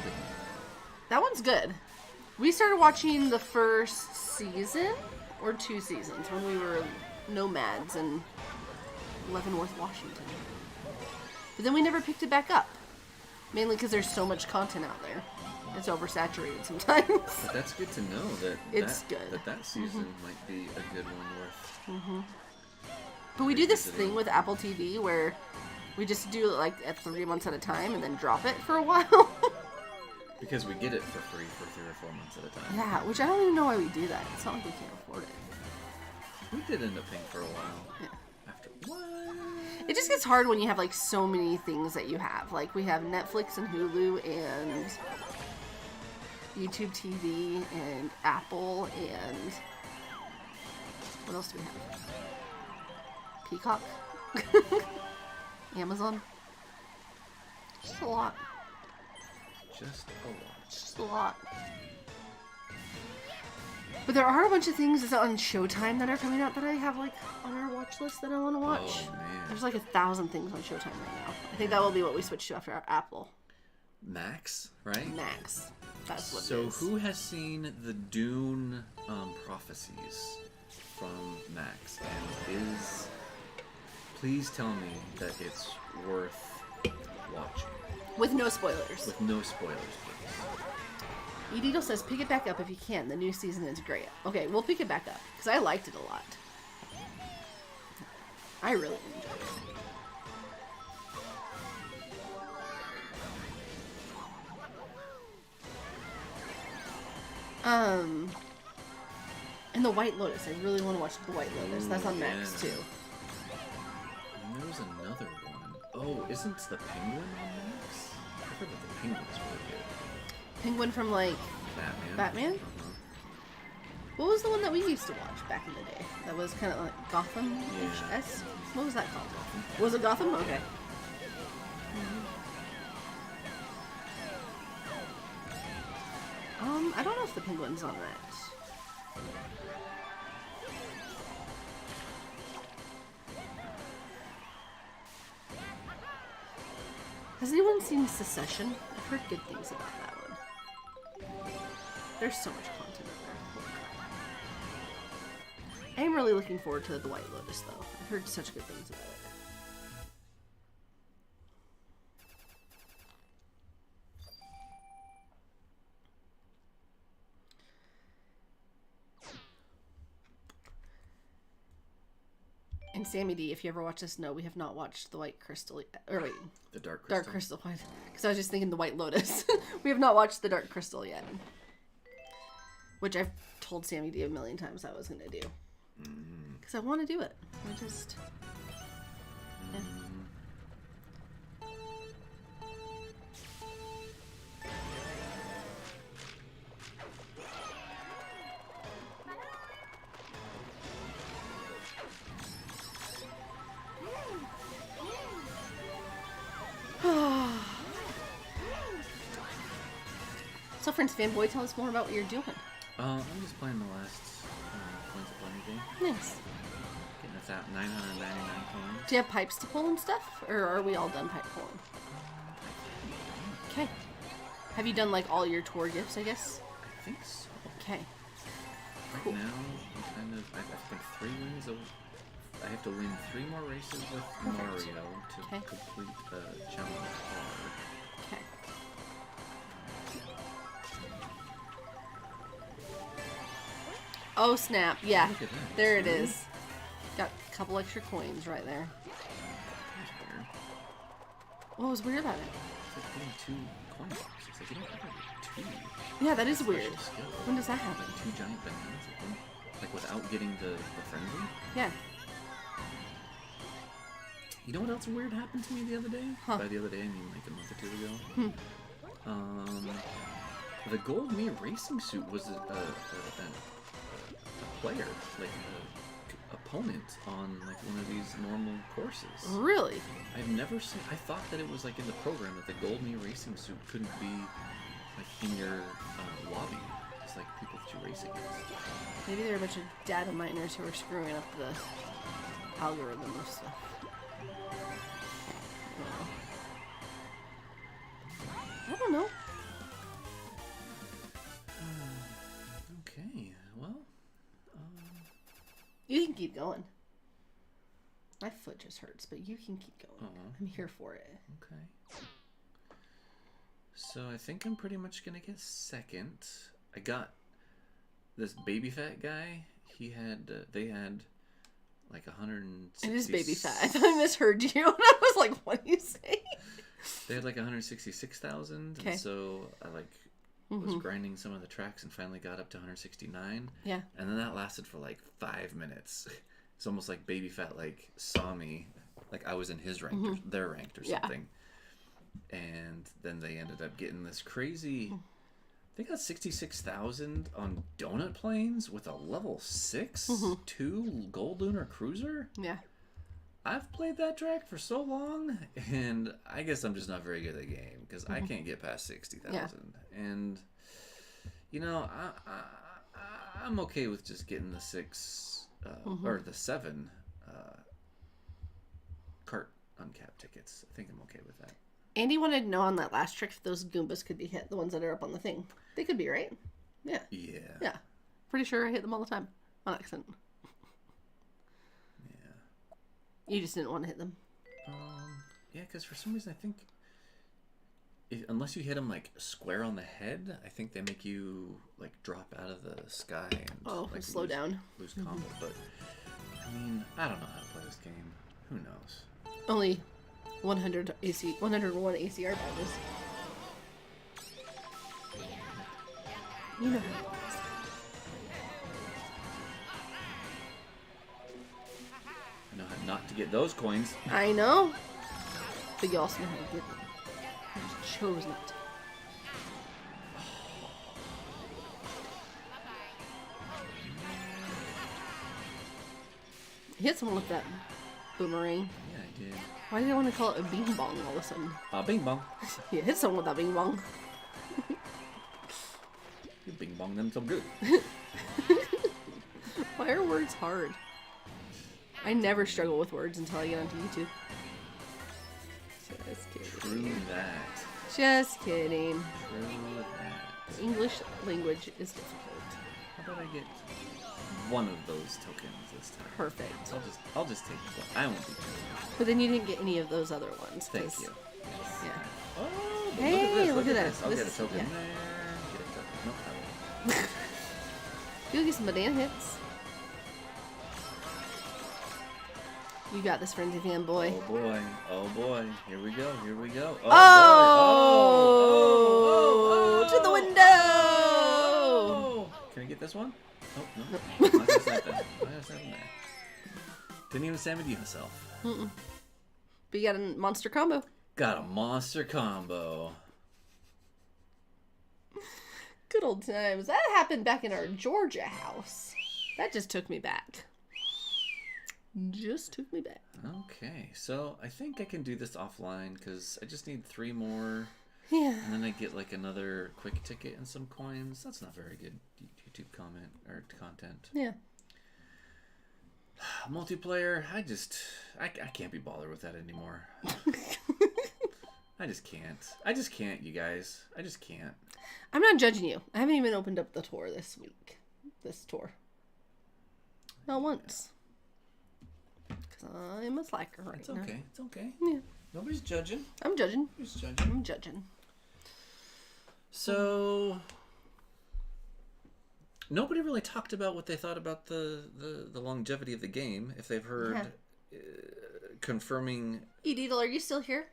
That one's good. We started watching the first season or 2 seasons when we were nomads in Leavenworth, Washington. But then we never picked it back up. Mainly because there's so much content out there. It's oversaturated sometimes. But that's good to know that It's good. that season might be a good one worth. But we do this thing with Apple TV where we just do it like at 3 months at a time and then drop it for a while. Because we get it for free for 3 or 4 months at a time. Yeah, which I don't even know why we do that. It's not like we can't afford it. We did end up paying for a while. Yeah. After what? It just gets hard when you have like so many things that you have. Like we have Netflix and Hulu and YouTube TV and Apple and what else do we have? Peacock? Amazon? Just a lot. Just a lot. But there are a bunch of things that's on Showtime that are coming out that I have like on our watch list that I want to watch. Oh, man. There's like 1,000 things on Showtime right now. I think that will be what we switch to after our Apple. Max, right? Max. That's what So it is. who has seen the Dune prophecies from Max? And please tell me that it's worth watching. With no spoilers. With no spoilers, please. Edito says, pick it back up if you can. The new season is great. Okay, we'll pick it back up. Because I liked it a lot. I really enjoyed it. And the White Lotus. I really want to watch the White Lotus. That's on Max, too. And there was another one. Oh, isn't the Penguin on Max? I heard that the Penguin's really good. Penguin from, like, Batman? Batman? Uh-huh. What was the one that we used to watch back in the day? That was kind of like Gotham-ish? What was that called? Was it Gotham? Okay. I don't know if the Penguin's on that. Has anyone seen Secession? I've heard good things about that one. There's so much content in there. Holy crap. I am really looking forward to The White Lotus, though. I've heard such good things about it. And Sammy D, if you ever watch this, no, we have not watched The White Crystal yet. Or wait, The Dark Crystal. Dark Crystal. Because I was just thinking The White Lotus. We have not watched The Dark Crystal yet. Which I've told Sammy D a million times I was going to do. Because I want to do it. I just... Yeah. So, Friends Fanboy, tell us more about what you're doing. I'm just playing the last Coins of Plenty game. Nice. Getting us out 999 coins. Do you have pipes to pull and stuff? Or are we all done pipe pulling? Okay. Have you done, like, all your tour gifts, I guess? I think so. Okay. Right Cool. now, I'm kind of, I think 3 wins of... I have to win 3 more races with Mario to complete the challenge card. Okay. Oh, snap. Yeah. Look at that. There it is. Got a couple extra coins right there. That's weird. What was weird about it? It's like getting 2 coin boxes. It's like you don't ever get 2. Yeah, that is weird. Special skill. When does that happen? Like 2 giant bananas. Like without getting the frenzy. Yeah. You know what else weird happened to me the other day? Huh. By the other day, I mean like a month or 2 ago. The gold me racing suit was a player, like an opponent on like one of these normal courses. Really? I've never seen. I thought that it was like in the program that the gold me racing suit couldn't be like in your lobby. It's like people that you race against. Maybe they're a bunch of data miners who are screwing up the algorithm or stuff. I don't know. Okay, well. You can keep going. My foot just hurts, but you can keep going. I'm here for it. Okay. So I think I'm pretty much gonna get second. I got this baby fat guy. He had, they had like 160. It is baby fat. I thought I misheard you, and I was like, "What do you say?" They had like 166,000, Okay. and so I like was grinding some of the tracks and finally got up to 169. Yeah. And then that lasted for like 5 minutes. It's almost like baby fat like saw me, like I was in his rank or their ranked or something. And then they ended up getting this crazy. They got 66,000 on donut planes with a level 6 2 gold lunar cruiser. Yeah. I've played that track for so long, and I guess I'm just not very good at the game because I can't get past 60,000. Yeah. And you know, I'm okay with just getting the 6 or the 7 Kart uncapped tickets. I think I'm okay with that. Andy wanted to know on that last trick if those Goombas could be hit, the ones that are up on the thing. They could be, right? Yeah. Yeah. Yeah. Pretty sure I hit them all the time on accident. Yeah. You just didn't want to hit them. Yeah, because for some reason I think unless you hit them like square on the head, I think they make you like drop out of the sky and like slow down. Lose combo. But I mean, I don't know how to play this game. Who knows? Only 101 ACR badges. You know how it goes. I know how not to get those coins. I know. But you also know how to get them. You just chose not to. Hit someone with that boomerang. Yeah, I did. Why did I want to call it a bing bong all of a sudden? Bing bong. Yeah, hit someone with that bing bong. You bing bong them so good. Why are words hard? I never struggle with words until I get onto YouTube. Just kidding. True that. Just kidding. True that. The English language is difficult. How about I get one of those tokens this time? Perfect. I'll just take one. I won't be too. But then you didn't get any of those other ones. Thank you. Yeah. Oh, but Hey, look at this. I'll This get a is- token yeah. there. Get a token. Nope, I won't. You'll get some banana hits. You got this, Frenzy Fanboy. Oh boy. Oh boy. Here we go. Here we go. Oh, Oh! boy. To the window! Oh! Can I get this one? Oh, no. I just had that. I just had that. Didn't even Sam redeem himself. But you got a monster combo. Got a monster combo. Good old times. That happened back in our Georgia house. That just took me back. Just took me back. Okay, so I think I can do this offline because I just need 3 more Yeah. And then I get like another quick ticket and some coins. That's not very good YouTube comment or content. Yeah. Multiplayer, I can't be bothered with that anymore. I just can't, you guys. I just can't. I'm not judging you. I haven't even opened up the tour this week. This tour. Not once. Because I'm a slacker right now. It's okay. Yeah. Nobody's judging. I'm judging. Nobody's judging. I'm judging. So, nobody really talked about what they thought about the longevity of the game. If they've heard confirming... Edidle, are you still here?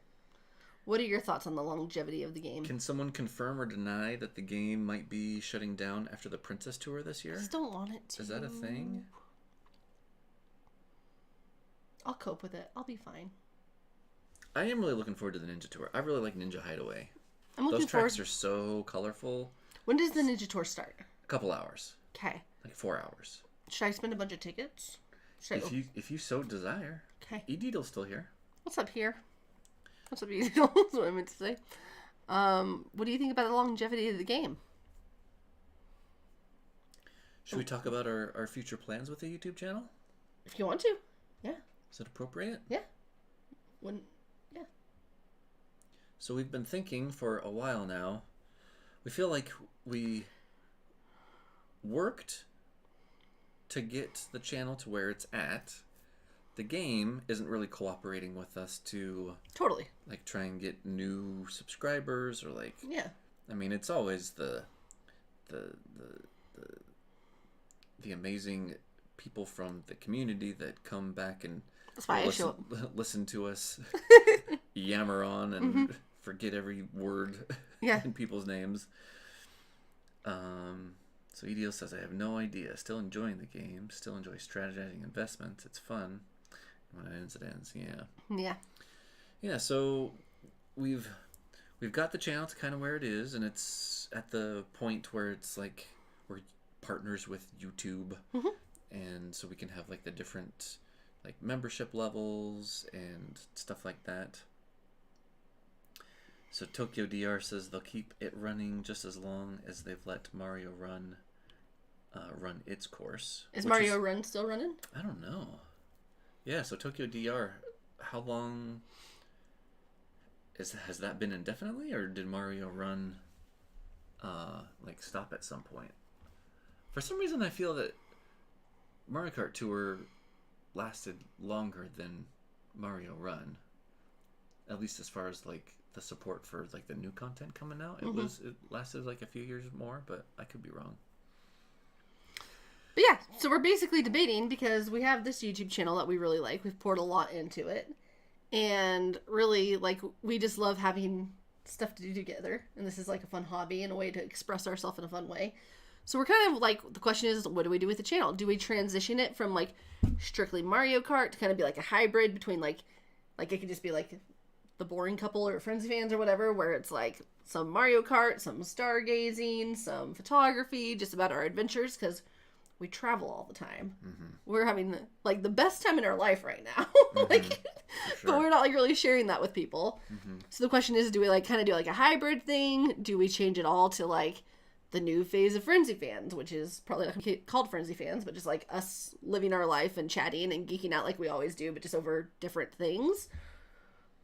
What are your thoughts on the longevity of the game? Can someone confirm or deny that the game might be shutting down after the Princess Tour this year? I just don't want it to. Is that a thing? I'll cope with it. I'll be fine. I am really looking forward to the Ninja Tour. I really like Ninja Hideaway. I'm looking Those forward. tracks are so colorful. When does the Ninja Tour start? A couple hours. Okay. Like 4 hours. Should I spend a bunch of tickets? If you so desire. Okay. Edidle's still here. What's up here? What's up, Edidle? That's what I meant to say. What do you think about the longevity of the game? Should we talk about our future plans with the YouTube channel? If you want to. Yeah. Is it appropriate? Yeah. Yeah. So we've been thinking for a while now. We feel like we worked to get the channel to where it's at. The game isn't really cooperating with us to Totally. like try and get new subscribers or like Yeah. I mean it's always the amazing people from the community that come back and That's why I show up. listen to us yammer on and forget every word in people's names. So EDL says, I have no idea. Still enjoying the game. Still enjoy strategizing investments. It's fun. When it ends, it ends. Yeah. Yeah. Yeah, so we've got the channel to kind of where it is, and it's at the point where it's like we're partners with YouTube. And so we can have like the different like membership levels and stuff like that. So Tokyo DR says they'll keep it running just as long as they've let Mario Run run its course. Is Mario Run still running? I don't know. Yeah, so Tokyo DR, how long has that been indefinitely, or did Mario Run like stop at some point? For some reason I feel that Mario Kart Tour lasted longer than Mario Run. At least as far as like the support for like the new content coming out. It lasted like a few years more, but I could be wrong. But yeah, so we're basically debating because we have this YouTube channel that we really like. We've poured a lot into it. And really, like, we just love having stuff to do together. And this is like a fun hobby and a way to express ourselves in a fun way. So we're kind of like, the question is, what do we do with the channel? Do we transition it from like strictly Mario Kart to kind of be like a hybrid between like it could just be like the boring couple or Frenzy fans or whatever, where it's like some Mario Kart, some stargazing, some photography, just about our adventures, because we travel all the time. We're having like the best time in our life right now. Like, but we're not like really sharing that with people. So the question is, do we like kind of do like a hybrid thing? Do we change it all to like the new phase of Frenzy fans, which is probably not called Frenzy fans, but just like us living our life and chatting and geeking out like we always do, but just over different things?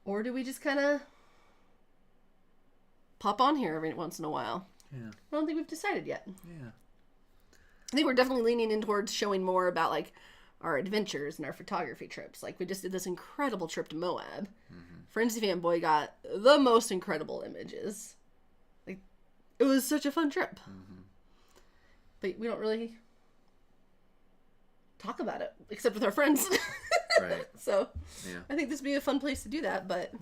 Or do we just kind of pop on here every once in a while? Yeah. I don't think we've decided yet. Yeah. I think we're definitely leaning in towards showing more about like our adventures and our photography trips. Like we just did this incredible trip to Moab. Frenzy Fanboy got the most incredible images. Like it was such a fun trip. But we don't really talk about it except with our friends. Right. So yeah. I think this would be a fun place to do that, but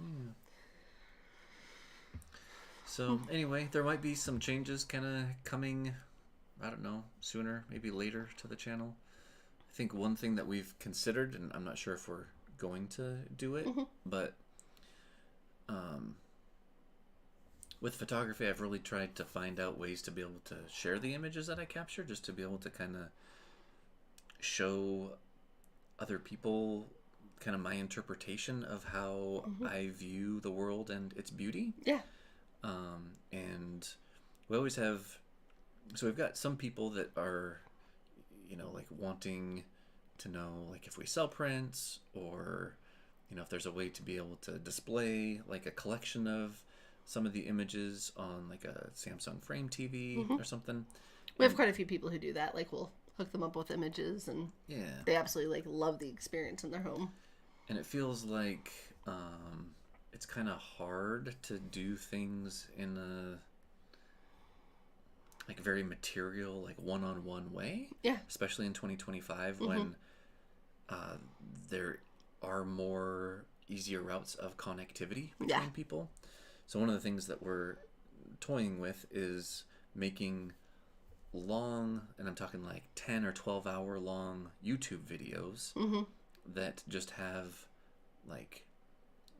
So anyway, there might be some changes kind of coming, I don't know, sooner, maybe later to the channel. I think one thing that we've considered, and I'm not sure if we're going to do it, but with photography, I've really tried to find out ways to be able to share the images that I capture, just to be able to kind of show other people kind of my interpretation of how I view the world and its beauty. yeah. And we always have, so we've got some people that are, like wanting to know, like if we sell prints, or, if there's a way to be able to display like a collection of some of the images on like a Samsung Frame TV or something. We have quite a few people who do that. Like we'll hook them up with images, and they absolutely like love the experience in their home. And it feels like it's kind of hard to do things in a like very material, like one-on-one way. Yeah. Especially in 2025 when there are more easier routes of connectivity between people. So one of the things that we're toying with is making long, and I'm talking like 10 or 12 hour long YouTube videos that just have like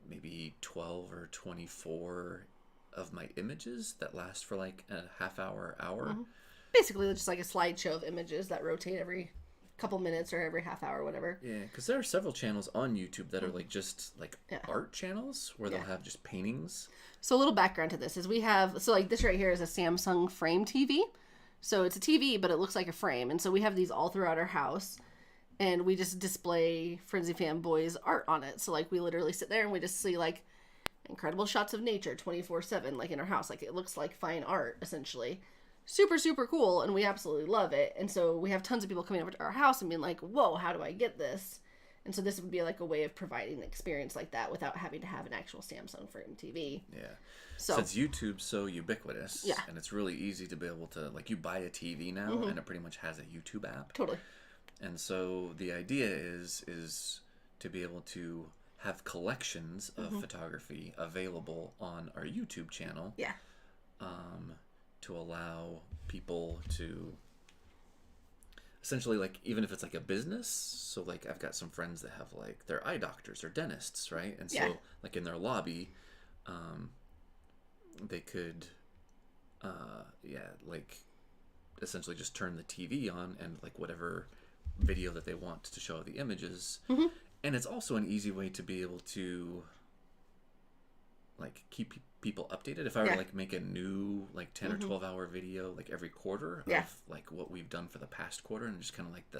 maybe 12 or 24 of my images that last for like a half hour. Basically just like a slideshow of images that rotate every couple minutes or every half hour, whatever. Yeah, because there are several channels on YouTube that are like just like art channels where they'll have just paintings. So a little background to this is we have, so like this right here is a Samsung Frame TV. So it's a TV, but it looks like a frame. And so we have these all throughout our house, and we just display Frenzy Fanboy's art on it. So like we literally sit there and we just see like incredible shots of nature 24/7, like in our house. Like it looks like fine art, essentially. Super, super cool. And we absolutely love it. And so we have tons of people coming over to our house and being like, whoa, how do I get this? And so this would be like a way of providing an experience like that without having to have an actual Samsung Frame TV. Yeah. So since YouTube's so ubiquitous, and it's really easy to be able to, like, you buy a TV now and it pretty much has a YouTube app. Totally. And so the idea is to be able to have collections of photography available on our YouTube channel. Yeah. To allow people to essentially, like, even if it's like a business, so like I've got some friends that have like they're eye doctors or dentists, right? And so like in their lobby, they could like essentially just turn the TV on and like whatever video that they want to show the images. And it's also an easy way to be able to like keep people updated. If I were to like make a new like 10 or 12 hour video like every quarter of like what we've done for the past quarter, and just kind of like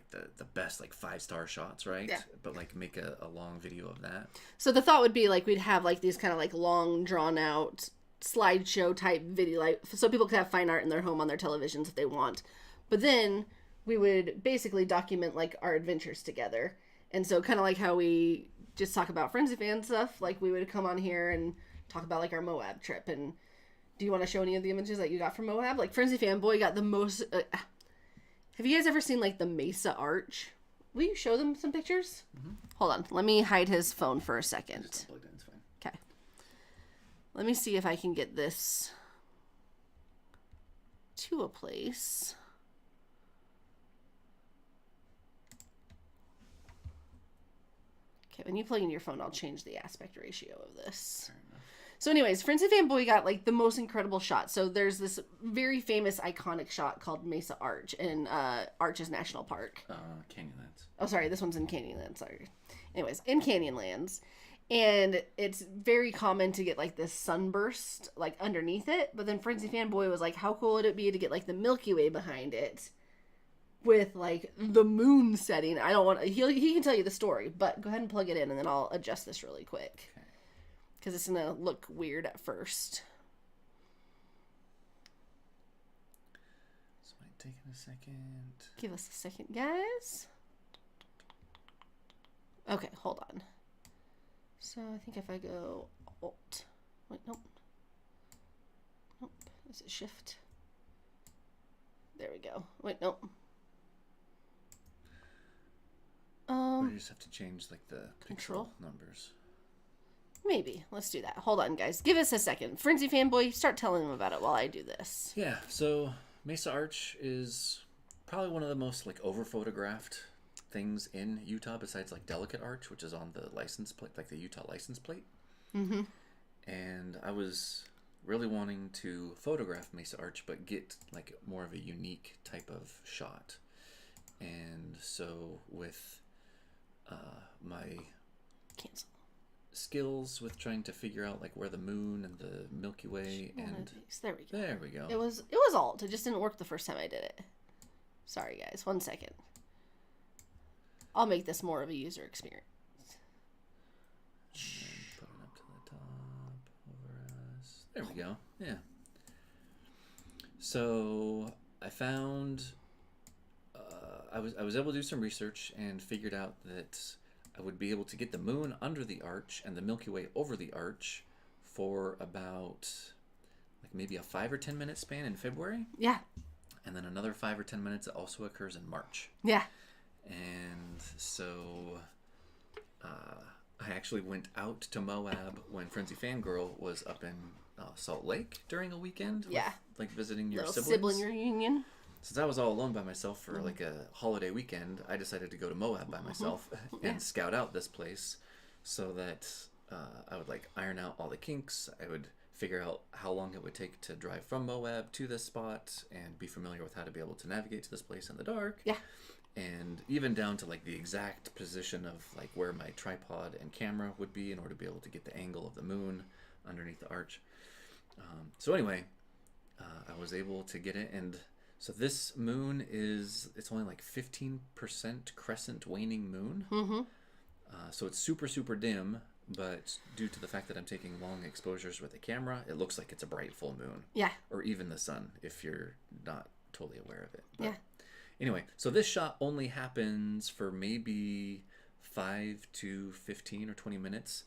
the best like 5-star shots, right? But like make a long video of that. So the thought would be like we'd have like these kind of like long drawn out slideshow type video, like so people could have fine art in their home on their televisions if they want. But then we would basically document like our adventures together. And so kind of like how we just talk about Frenzy Fan stuff, like we would come on here and talk about like our Moab trip. And do you want to show any of the images that you got from Moab? Like Frenzy Fanboy got the most have you guys ever seen like the Mesa Arch? Will you show them some pictures? Hold on, let me hide his phone for a second. Just unplugged it, it's fine. Okay, let me see if I can get this to a place. Okay, when you plug in your phone, I'll change the aspect ratio of this. So anyways, Frenzy Fanboy got like the most incredible shot. So there's this very famous iconic shot called Mesa Arch in Arches National Park. Canyonlands. Oh, sorry, this one's in Canyonlands, sorry. Anyways, in Canyonlands. And it's very common to get like this sunburst like underneath it. But then Frenzy Fanboy was like, how cool would it be to get like the Milky Way behind it with like the moon setting? I don't want to, he can tell you the story, but go ahead and plug it in and then I'll adjust this really quick. Okay. Because it's going to look weird at first. This might take a second. Give us a second, guys. Okay, hold on. So I think if I go Alt. Wait, nope. Nope. Is it Shift? There we go. Wait, nope. We just have to change like the Control pixel numbers. Maybe. Let's do that. Hold on, guys. Give us a second. Frenzy Fanboy, start telling them about it while I do this. Yeah, so Mesa Arch is probably one of the most like over-photographed things in Utah besides like Delicate Arch, which is on the license plate, like the Utah license plate. And I was really wanting to photograph Mesa Arch, but get like more of a unique type of shot. And so with my Cancel. skills with trying to figure out like where the moon and the Milky Way and there we go. There we go. It was alt. It just didn't work the first time I did it. Sorry guys, 1 second. I'll make this more of a user experience. Put it up to the top over us. There we go. Yeah. So I found I was able to do some research and figured out that I would be able to get the moon under the arch and the Milky Way over the arch for about like maybe a 5 or 10 minute span in February. Yeah. And then another 5 or 10 minutes that also occurs in March. Yeah. And so I actually went out to Moab when Frenzy Fangirl was up in Salt Lake during a weekend. Yeah. With, like visiting your Little siblings. sibling reunion. Since I was all alone by myself for like a holiday weekend, I decided to go to Moab by myself and scout out this place so that I would like iron out all the kinks. I would figure out how long it would take to drive from Moab to this spot and be familiar with how to be able to navigate to this place in the dark. Yeah. And even down to like the exact position of like where my tripod and camera would be in order to be able to get the angle of the moon underneath the arch. So anyway, I was able to get it, and so this moon it's only like 15% crescent waning moon. Mm-hmm. So it's super, super dim, but due to the fact that I'm taking long exposures with the camera, it looks like it's a bright full moon. Yeah. Or even the sun, if you're not totally aware of it. But yeah. Anyway, so this shot only happens for maybe 5 to 15 or 20 minutes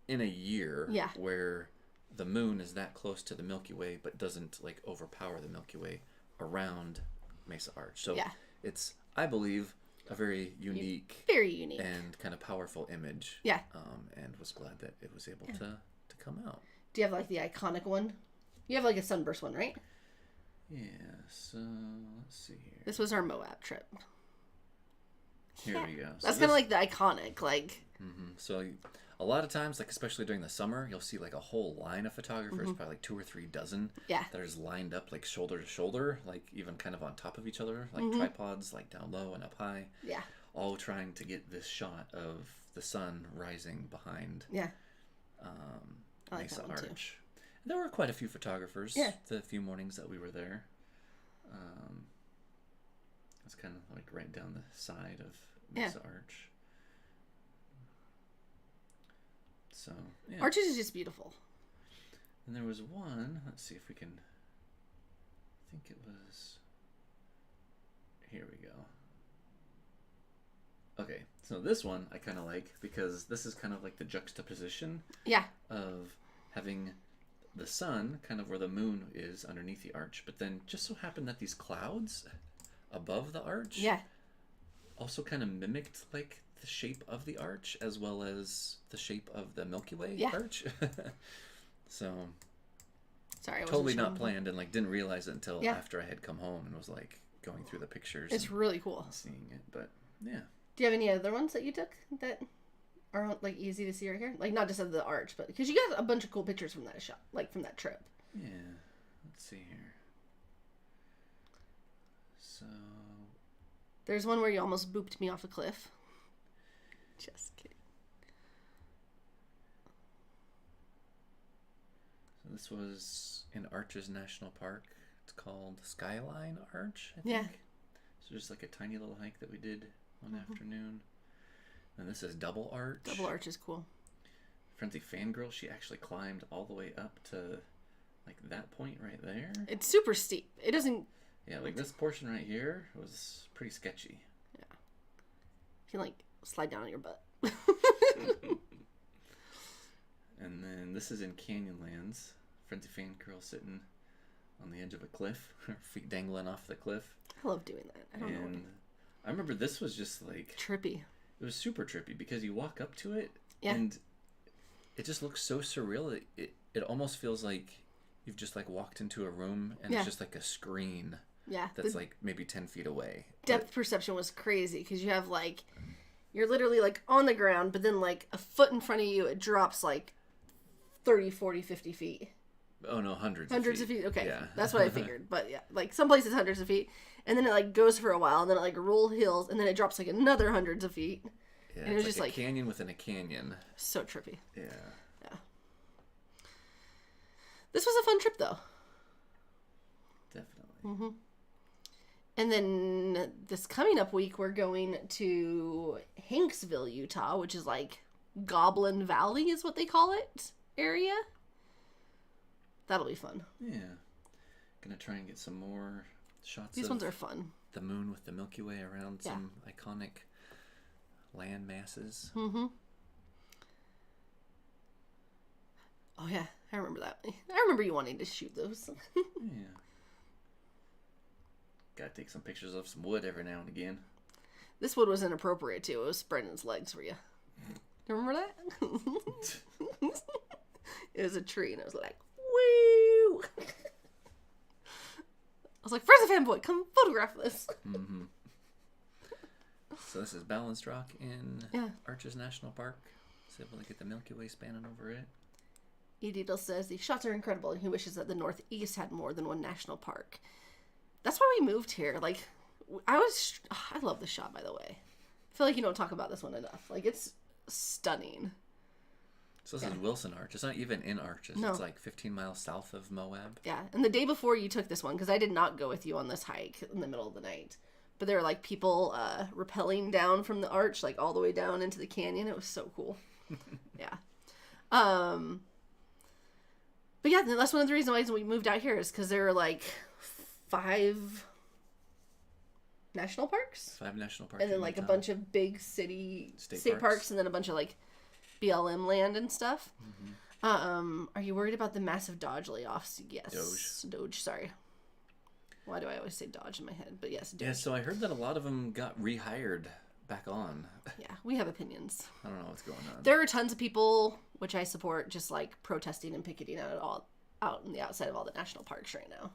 in a year. Yeah. Where the moon is that close to the Milky Way, but doesn't like overpower the Milky Way around Mesa Arch. So it's, I believe, a very unique and kind of powerful image. Yeah. And was glad that it was able to come out. Do you have like the iconic one? You have like a sunburst one, right? Yeah, so let's see here. This was our Moab trip. Here we go. So that's kind of like the iconic, like. Mm-hmm. So a lot of times, like especially during the summer, you'll see like a whole line of photographers, probably like 2 or 3 dozen, that are just lined up like shoulder to shoulder, like even kind of on top of each other, like tripods, like down low and up high. Yeah. All trying to get this shot of the sun rising behind. Yeah. I like Mesa Arch. There were quite a few photographers. The few mornings that we were there. It's kind of like right down the side of Mesa Arch. So Arches is just beautiful. And there was one. Let's see if we can. I think it was. Here we go. Okay, so this one I kind of like because this is kind of like the juxtaposition. Of having the sun kind of where the moon is underneath the arch, but then just so happened that these clouds above the arch also kind of mimicked like the shape of the arch as well as the shape of the Milky Way arch. So sorry, I totally not planned and like didn't realize it until after I had come home and was like going through the pictures. It's really cool seeing it, but yeah. Do you have any other ones that you took that are like easy to see right here? Like not just of the arch, but because you got a bunch of cool pictures from that shot, like from that trip. Yeah. Let's see here. So there's one where you almost booped me off a cliff. Just kidding. So this was in Arches National Park. It's called Skyline Arch, I think. So just like a tiny little hike that we did one afternoon. And this is Double Arch. Double Arch is cool. Frenzy Fangirl, she actually climbed all the way up to like that point right there. It's super steep. It doesn't... Yeah, like this portion right here was pretty sketchy. Yeah. You can like slide down on your butt. And then this is in Canyonlands. Frenzy Fangirl sitting on the edge of a cliff. Her feet dangling off the cliff. I love doing that. I don't know. I remember this was just like... trippy. It was super trippy because you walk up to it and it just looks so surreal. It almost feels like you've just like walked into a room and it's just like a screen that's like maybe 10 feet away. Depth perception was crazy because you have like, you're literally like on the ground, but then like a foot in front of you, it drops like 30, 40, 50 feet. Oh no, hundreds of feet. Okay, that's what I figured. But yeah, like some places hundreds of feet, and then it like goes for a while, and then it like roll hills, and then it drops like another hundreds of feet. Yeah, And it it's was like just a like canyon within a canyon. so trippy. Yeah. Yeah. This was a fun trip though. Definitely. And then this coming up week, we're going to Hanksville, Utah, which is like Goblin Valley is what they call it area. That'll be fun. Yeah. Gonna try and get some more shots These of ones are fun. the moon with the Milky Way around some iconic land masses. Mm-hmm. Oh, yeah. I remember that. I remember you wanting to shoot those. Yeah. Gotta take some pictures of some wood every now and again. This wood was inappropriate, too. It was spreading its legs for you. You remember that? It was a tree, and it was like, woo! I was like, Frozen fanboy, come photograph this. Mm-hmm. So this is Balanced Rock in Arches National Park. It's able to get the Milky Way spanning over it. Edidal says the shots are incredible, and he wishes that the Northeast had more than one national park. That's why we moved here. Like, I love this shot, by the way. I feel like you don't talk about this one enough. Like, it's stunning. So this is Wilson Arch. It's not even in Arches. No. It's like 15 miles south of Moab. Yeah, and the day before you took this one, because I did not go with you on this hike in the middle of the night, but there were like people rappelling down from the arch, like all the way down into the canyon. It was so cool. Yeah. But yeah, that's one of the reasons why we moved out here is because there are like 5 national parks. 5 national parks. And then like a bunch of big state parks, and then a bunch of like BLM land and stuff. Mm-hmm. Are you worried about the massive Dodge layoffs? Yes. Doge, sorry. Why do I always say Dodge in my head? But yes, Doge. Yeah, so I heard that a lot of them got rehired back on. Yeah, we have opinions. I don't know what's going on. There are tons of people, which I support, just like protesting and picketing out in the outside of all the national parks right now.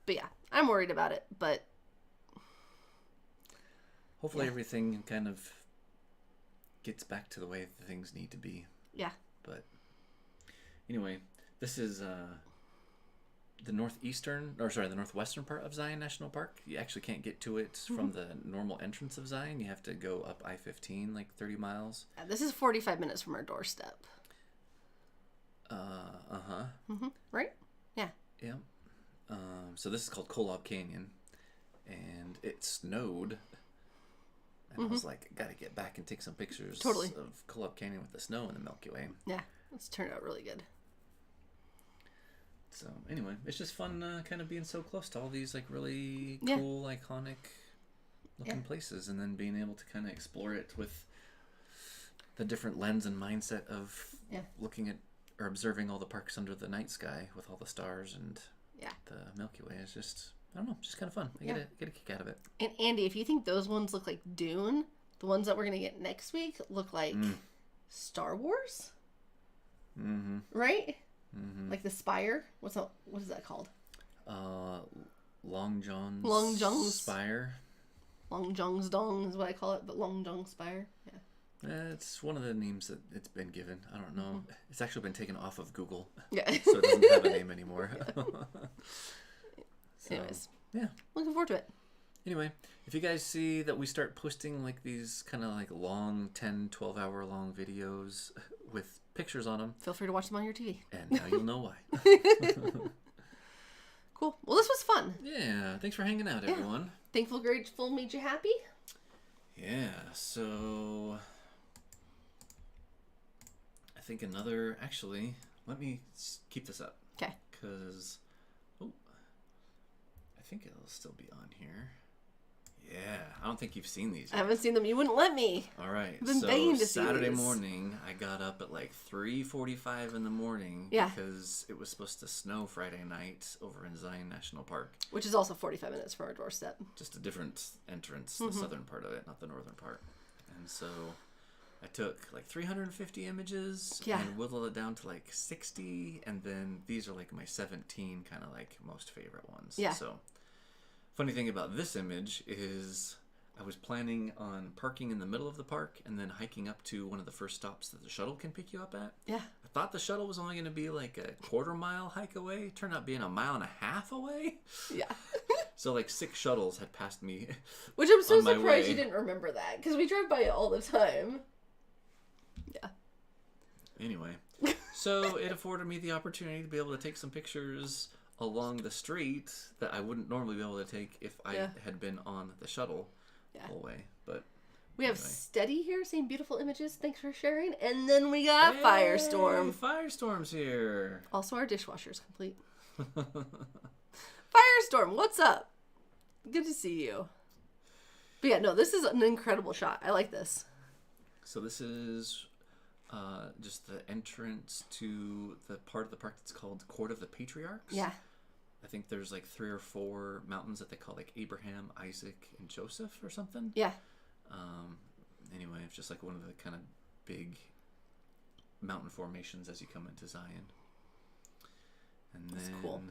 But yeah, I'm worried about it, but hopefully everything kind of gets back to the way things need to be. Yeah. But anyway, this is the northwestern part of Zion National Park. You actually can't get to it from the normal entrance of Zion. You have to go up I-15 like 30 miles. Yeah, this is 45 minutes from our doorstep. Right? Yeah. Yeah. So this is called Kolob Canyon, and it snowed. And I was like, gotta get back and take some pictures of Kolob Canyon with the snow in the Milky Way. Yeah, it's turned out really good. So anyway, it's just fun kind of being so close to all these like really cool, iconic looking places, and then being able to kind of explore it with the different lens and mindset of looking at or observing all the parks under the night sky with all the stars and the Milky Way. Is just, I don't know, just kind of fun. I get a kick out of it. And Andy, if you think those ones look like Dune, the ones that we're gonna get next week look like Star Wars. Mm-hmm. Right? Mm-hmm. Like the Spire. What is that called? Long John's Spire. Long John's Dong is what I call it, but Long John's Spire. Yeah. It's one of the names that it's been given. I don't know. Mm-hmm. It's actually been taken off of Google. Yeah. So it doesn't have a name anymore. So, anyways. Yeah. Looking forward to it. Anyway, if you guys see that we start posting like these kind of like long 10, 12 hour long videos with pictures on them, feel free to watch them on your TV. And now you'll know why. Cool. Well, this was fun. Yeah. Thanks for hanging out, everyone. Thankful, grateful, made you happy? Yeah. So I think actually, let me keep this up. Okay. Because, I think it'll still be on here. Yeah, I don't think you've seen these yet. I haven't seen them. You wouldn't let me. All right. I've been begging to see Saturday these. morning, I got up at like 3:45 in the morning because it was supposed to snow Friday night over in Zion National Park. Which is also 45 minutes from our doorstep. Just a different entrance, the southern part of it, not the northern part. And so I took like 350 images and whittled it down to like 60, and then these are like my 17 kind of like most favorite ones. Yeah. So funny thing about this image is I was planning on parking in the middle of the park and then hiking up to one of the first stops that the shuttle can pick you up at. Yeah. I thought the shuttle was only going to be like a quarter-mile hike away. Turned out being a mile and a half away. Yeah. So like 6 shuttles had passed me. Which I'm so on my surprised way. you didn't remember that, because we drive by it all the time. Yeah. Anyway, so it afforded me the opportunity to be able to take some pictures along the street that I wouldn't normally be able to take if I had been on the shuttle the whole way. But we have Steady here saying beautiful images. Thanks for sharing. And then we got Firestorm. Firestorm's here. Also, our dishwasher's complete. Firestorm, what's up? Good to see you. But yeah, no, this is an incredible shot. I like this. So this is just the entrance to the part of the park that's called Court of the Patriarchs. Yeah. I think there's like 3 or 4 mountains that they call like Abraham, Isaac, and Joseph or something. Yeah. Anyway, it's just like one of the kind of big mountain formations as you come into Zion. And That's then cool.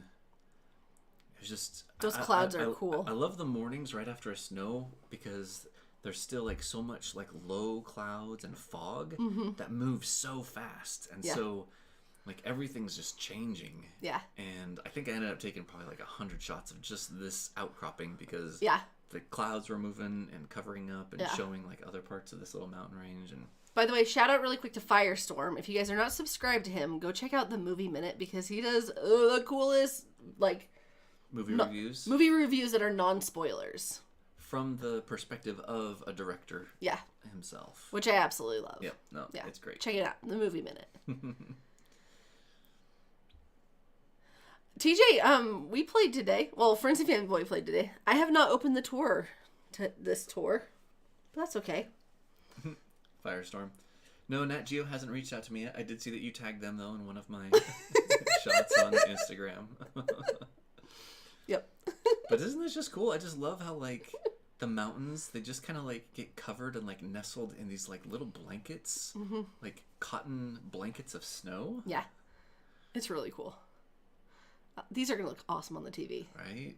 It's just those clouds are cool. I love the mornings right after a snow because there's still like so much like low clouds and fog that moves so fast, and so like everything's just changing. Yeah. And I think I ended up taking probably like 100 shots of just this outcropping because the clouds were moving and covering up and showing like other parts of this little mountain range. And by the way, shout out really quick to Firestorm. If you guys are not subscribed to him, go check out the Movie Minute because he does the coolest like movie reviews that are non-spoilers from the perspective of a director himself, which I absolutely love. It's great. Check it out, the Movie Minute. TJ, we played today. Well, Friends and Fanboy played today. I have not opened the tour to this tour, but that's okay. Firestorm. No, Nat Geo hasn't reached out to me yet. I did see that you tagged them though in one of my shots on Instagram. Yep. But isn't this just cool? I just love how like the mountains, they just kind of like get covered and like nestled in these like little blankets, like cotton blankets of snow. Yeah. It's really cool. These are going to look awesome on the TV. Right?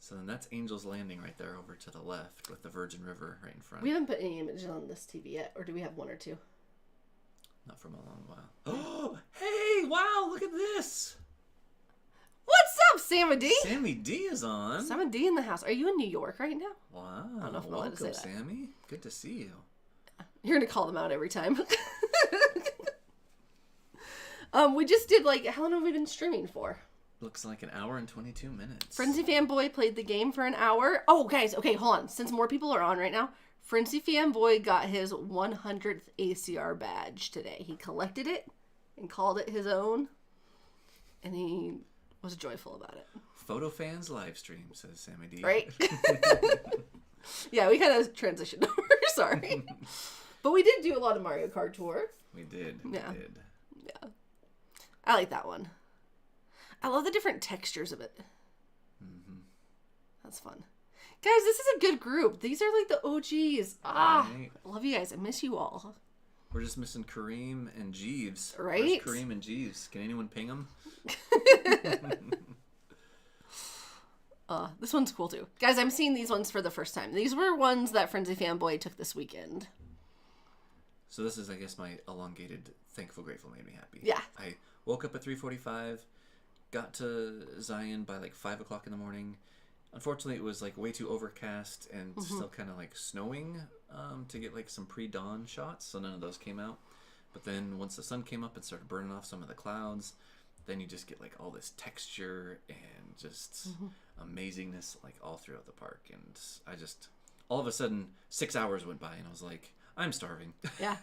So then that's Angel's Landing right there over to the left with the Virgin River right in front. We haven't put any images on this TV yet, or do we have 1 or 2? Not from a long while. Oh, hey, wow, look at this. What's up, Sammy D? Sammy D is on. Sammy D in the house. Are you in New York right now? Wow. I don't know if I'm allowed to say that. Sammy. Good to see you. You're going to call them out every time. We just did like, how long have we been streaming for? Looks like an hour and 22 minutes. Frenzy Fanboy played the game for an hour. Oh, guys, okay, hold on. Since more people are on right now, Frenzy Fanboy got his 100th ACR badge today. He collected it and called it his own, and he was joyful about it. Photo fans live stream, says Sammy D. Right? Yeah, we kind of transitioned over. Sorry. But we did do a lot of Mario Kart Tour. We did. Yeah. We did. Yeah. I like that one. I love the different textures of it. Mm-hmm. That's fun. Guys, this is a good group. These are like the OGs. Ah, Right. I love you guys. I miss you all. We're just missing Kareem and Jeeves. Right? Where's Kareem and Jeeves? Can anyone ping them? This one's cool too. Guys, I'm seeing these ones for the first time. These were ones that Frenzy Fanboy took this weekend. So this is, I guess, my elongated Thankful Grateful made me happy. Yeah. I woke up at 3:45, got to Zion by like 5 o'clock in the morning. Unfortunately, it was like way too overcast and still kind of like snowing to get like some pre-dawn shots, so none of those came out. But then once the sun came up and started burning off some of the clouds, then you just get like all this texture and just amazingness like all throughout the park. And I just, all of a sudden, 6 hours went by and I was like, I'm starving. Yeah.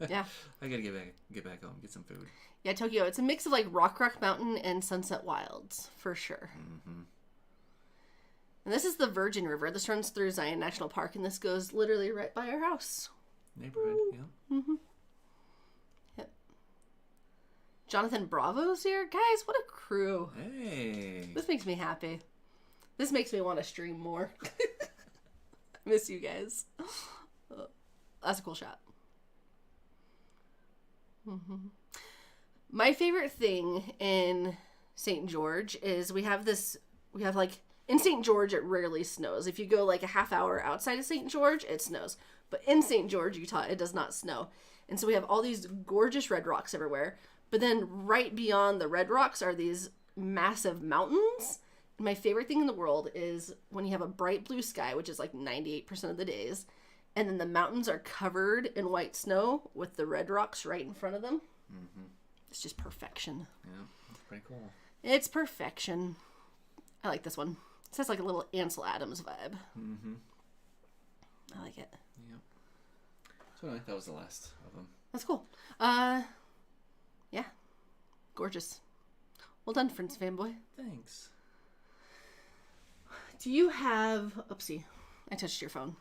Yeah. I gotta get back home, get some food. Yeah, Tokyo. It's a mix of like Rock Mountain and Sunset Wilds, for sure. Mm-hmm. And this is the Virgin River. This runs through Zion National Park, and this goes literally right by our house. Neighborhood, yeah. Mm-hmm. Yep. Jonathan Bravo's here. Guys, what a crew. Hey. This makes me happy. This makes me want to stream more. I miss you guys. That's a cool shot. Mm-hmm. My favorite thing in St. George is we have like, in St. George, it rarely snows. If you go like a half hour outside of St. George, it snows. But in St. George, Utah, it does not snow. And so we have all these gorgeous red rocks everywhere. But then right beyond the red rocks are these massive mountains. And my favorite thing in the world is when you have a bright blue sky, which is like 98% of the days, and then the mountains are covered in white snow with the red rocks right in front of them. Mm-hmm. It's just perfection. Yeah, that's pretty cool. It's perfection. I like this one. It has like a little Ansel Adams vibe. Mm-hmm. I like it. Yep. So anyway, that was the last of them. That's cool. Yeah. Gorgeous. Well done, Prince Fanboy. Thanks. Do you have... Oopsie. I touched your phone.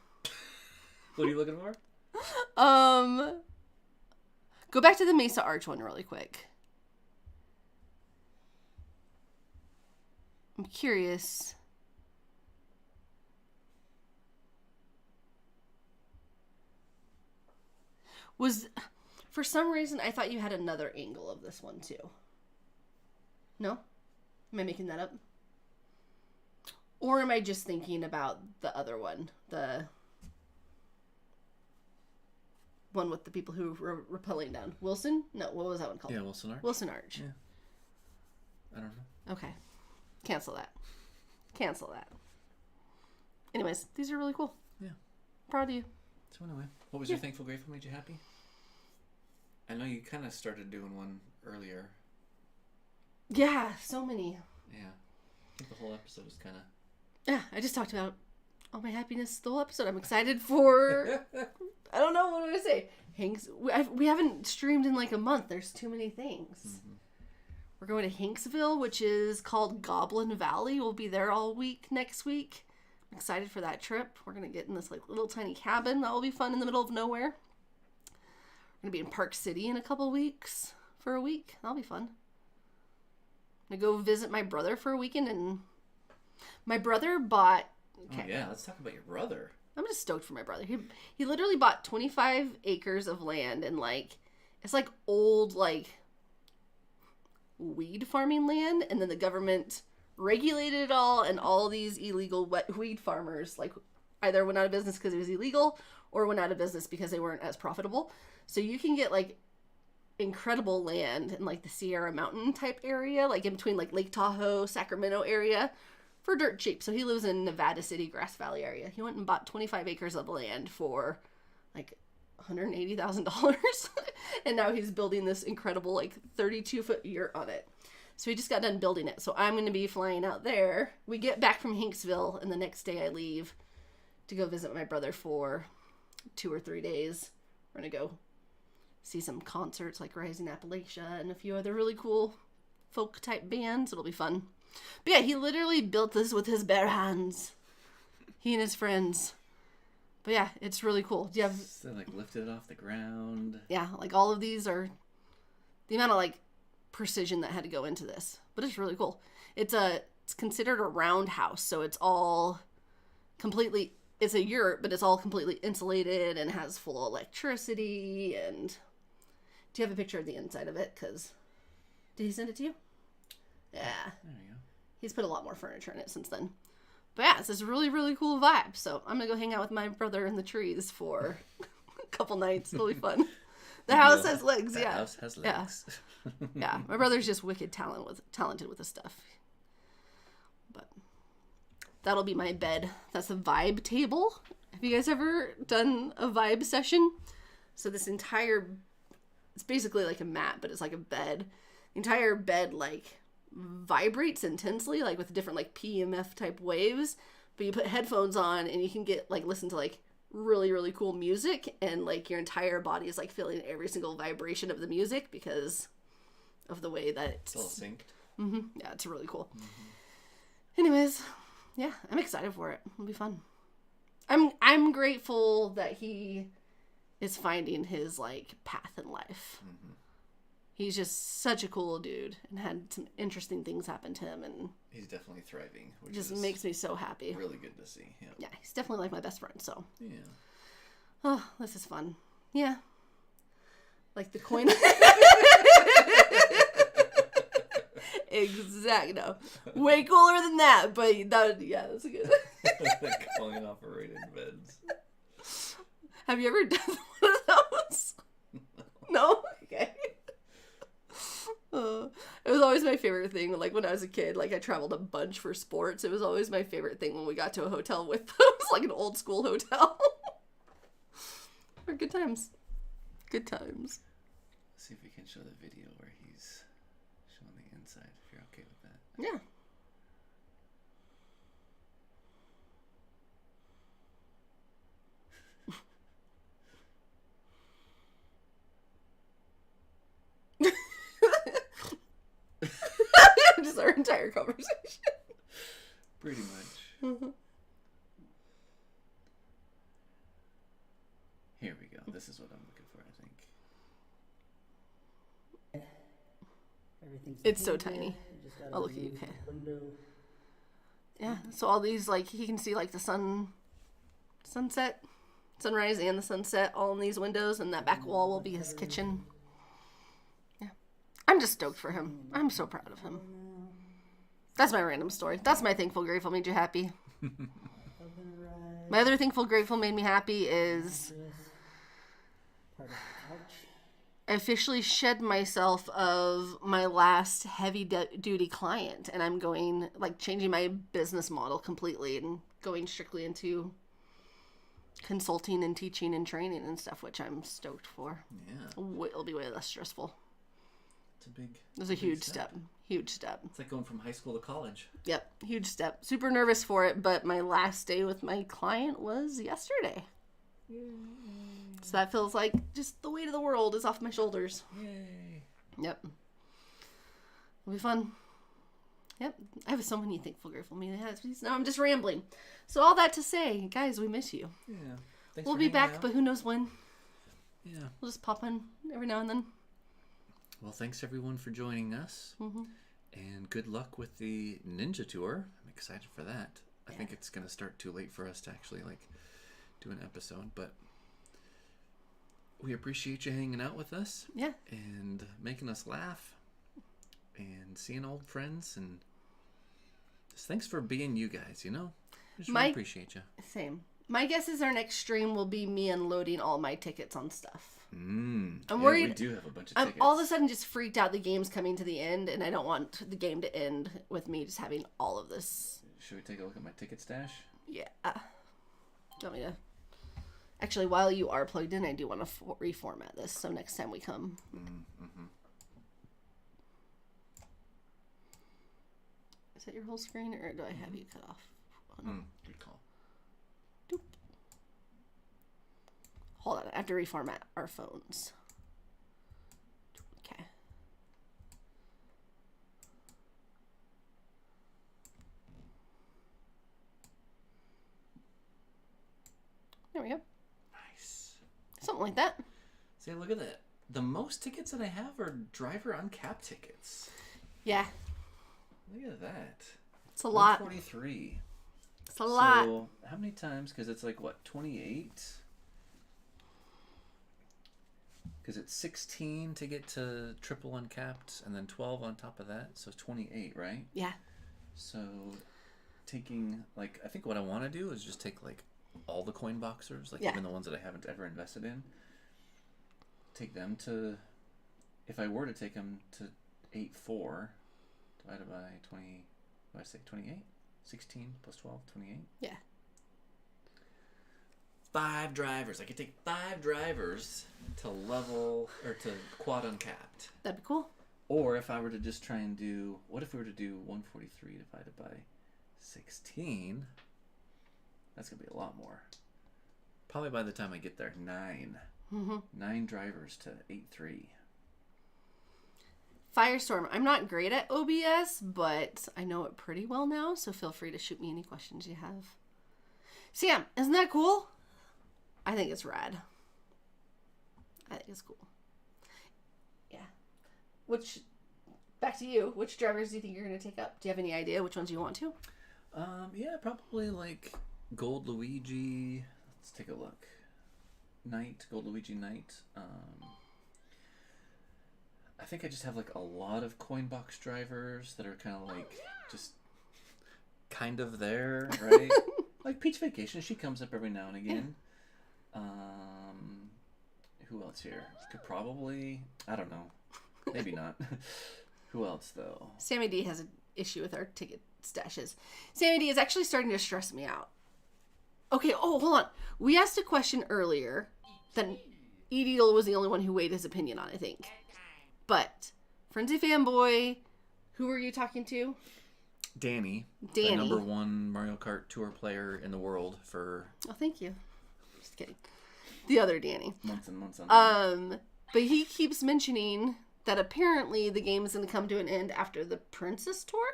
What are you looking for? Go back to the Mesa Arch one really quick. I'm curious. For some reason, I thought you had another angle of this one too. No? Am I making that up? Or am I just thinking about the other one? The one with the people who were rappelling down. Wilson? No, what was that one called? Yeah, Wilson Arch. Wilson Arch. Yeah. I don't know. Okay. Cancel that. Cancel that. Anyways, these are really cool. Yeah. Proud of you. So anyway, what was your thankful, grateful made you happy? I know you kind of started doing one earlier. Yeah, so many. Yeah. I think the whole episode was kind of... Yeah, I just talked about all my happiness the whole episode. I'm excited for... I don't know, what do I say? Hanks. We haven't streamed in like a month. There's too many things. Mm-hmm. We're going to Hanksville, which is called Goblin Valley. We'll be there all week next week. I'm excited for that trip. We're going to get in this like little tiny cabin. That will be fun in the middle of nowhere. We're going to be in Park City in a couple weeks for a week. That'll be fun. I'm going to go visit my brother for a weekend, and my brother bought... Okay. Oh yeah, let's talk about your brother. I'm just stoked for my brother. He literally bought 25 acres of land, and like it's like old like weed farming land, and then the government regulated it all, and all these illegal weed farmers like either went out of business because it was illegal or went out of business because they weren't as profitable. So you can get like incredible land in like the Sierra Mountain type area, like in between like Lake Tahoe, Sacramento area, for dirt cheap. So he lives in Nevada City, Grass Valley area. He went and bought 25 acres of land for like $180,000. And now he's building this incredible like 32-foot yurt on it. So he just got done building it. So I'm going to be flying out there. We get back from Hanksville, and the next day I leave to go visit my brother for 2 or 3 days. We're going to go see some concerts like Rising Appalachia and a few other really cool folk type bands. It'll be fun. But yeah, he literally built this with his bare hands. He and his friends. But yeah, it's really cool. Do you have... So like lifted it off the ground. Yeah, like all of these are... The amount of like precision that had to go into this. But it's really cool. It's considered a round house, so it's all completely... It's a yurt, but it's all completely insulated and has full electricity. And do you have a picture of the inside of it? Because did he send it to you? Yeah. There you go. He's put a lot more furniture in it since then. But yeah, it's this really, really cool vibe. So I'm going to go hang out with my brother in the trees for a couple nights. It'll be fun. The house has legs, yeah. The house has legs. Yeah. Yeah. My brother's just wicked talented with his stuff. But that'll be my bed. That's a vibe table. Have you guys ever done a vibe session? So this entire... It's basically like a mat, but it's like a bed. The entire bed, like... vibrates intensely, like with different like PMF type waves, but you put headphones on and you can get like listen to like really, really cool music, and like your entire body is like feeling every single vibration of the music because of the way that it's all synced. Mm-hmm. Yeah, it's really cool. Mm-hmm. Anyways, yeah, I'm excited for it. It'll be fun. I'm grateful that he is finding his like path in life. Mm-hmm. He's just such a cool dude and had some interesting things happen to him, and he's definitely thriving, which just makes me so happy. Really good to see. Yeah. Yeah, he's definitely like my best friend, so. Yeah. Oh, this is fun. Yeah. Like the coin. Exactly. No. Way cooler than that, but that, yeah, that's good. The coin operated beds. Have you ever done one of those? No? Okay. It was always my favorite thing. Like when I was a kid, like I traveled a bunch for sports. It was always my favorite thing when we got to a hotel with them. It was like an old school hotel. Or good times. Good times. Let's see if we can show the video where he's showing the inside, if you're okay with that. Yeah. Just our entire conversation. Pretty much. Here we go. This is what I'm looking for, I think. It's so tiny. Oh, look at you, okay. Yeah, so all these, like, he can see, like, the sunset, sunrise and the sunset all in these windows, and that back wall will be his kitchen. Yeah. I'm just stoked for him. I'm so proud of him. That's my random story. That's my thankful, grateful made you happy. My other thankful, grateful made me happy is I officially shed myself of my last heavy duty client, and I'm going, like, changing my business model completely and going strictly into consulting and teaching and training and stuff, which I'm stoked for. Yeah. It'll be way less stressful. It was a huge step. Huge step. It's like going from high school to college. Yep, huge step. Super nervous for it, but my last day with my client was yesterday. Yay. So that feels like just the weight of the world is off my shoulders. Yay. Yep. It'll be fun. Yep. I have so many thankful, grateful me. Now I'm just rambling. So all that to say, guys, we miss you. Yeah. Thanks we'll for be back, out. but who knows when. Yeah. We'll just pop in every now and then. Well, thanks everyone for joining us. Mm-hmm. And good luck with the Ninja Tour. I'm excited for that. I think it's going to start too late for us to actually, like, do an episode, but we appreciate you hanging out with us. Yeah. And making us laugh and seeing old friends, and just thanks for being you guys, you know? Just really appreciate you. Same. My guess is our next stream will be me unloading all my tickets on stuff. I'm worried. We do have a bunch of tickets. I'm all of a sudden just freaked out the game's coming to the end, and I don't want the game to end with me just having all of this. Should we take a look at my ticket stash? Yeah. Do you want me to? Actually, while you are plugged in, I do want to reformat this, so next time we come. Mm-hmm. Is that your whole screen, or do I have you cut off? Oh, no. Good call. Doop. Hold on, I have to reformat our phones. Okay. There we go. Nice. Something like that. See, look at that. The most tickets that I have are driver uncapped tickets. Yeah. Look at that. It's a lot. 143. It's a lot. So, how many times? Because it's like, what, 28? Because it's 16 to get to triple uncapped, and then 12 on top of that. So 28, right? Yeah. So taking, like, I think what I want to do is just take, like, all the coin boxers, like even the ones that I haven't ever invested in. Take them to, if I were to take them to 8.4, divided by 20, what did I say, 28? 16 plus 12, 28? Yeah. 5 drivers. I could take 5 drivers to level, or to quad uncapped. That'd be cool. Or if I were to just try and do, what if we were to do 143 divided by 16? That's going to be a lot more. Probably by the time I get there, 9. 9 drivers to 8.3. Firestorm. I'm not great at OBS, but I know it pretty well now, so feel free to shoot me any questions you have. Sam, isn't that cool? I think it's rad. I think it's cool. Yeah. Back to you. Which drivers do you think you're going to take up? Do you have any idea which ones you want to? Yeah, probably like Gold Luigi. Let's take a look. Knight, Gold Luigi Knight. I think I just have like a lot of coin box drivers that are kind of like just kind of there, right? Like Peach Vacation, she comes up every now and again. Who else here? Could probably... I don't know. Maybe not. Who else, though? Sammy D has an issue with our ticket stashes. Sammy D is actually starting to stress me out. Okay, hold on. We asked a question earlier that Edel was the only one who weighed his opinion on, I think. But, Frenzy Fanboy, who were you talking to? Danny. The #1 Mario Kart Tour player in the world for... Oh, thank you. Just kidding. The other Danny. Months and months on but he keeps mentioning that apparently the game is going to come to an end after the Princess Tour.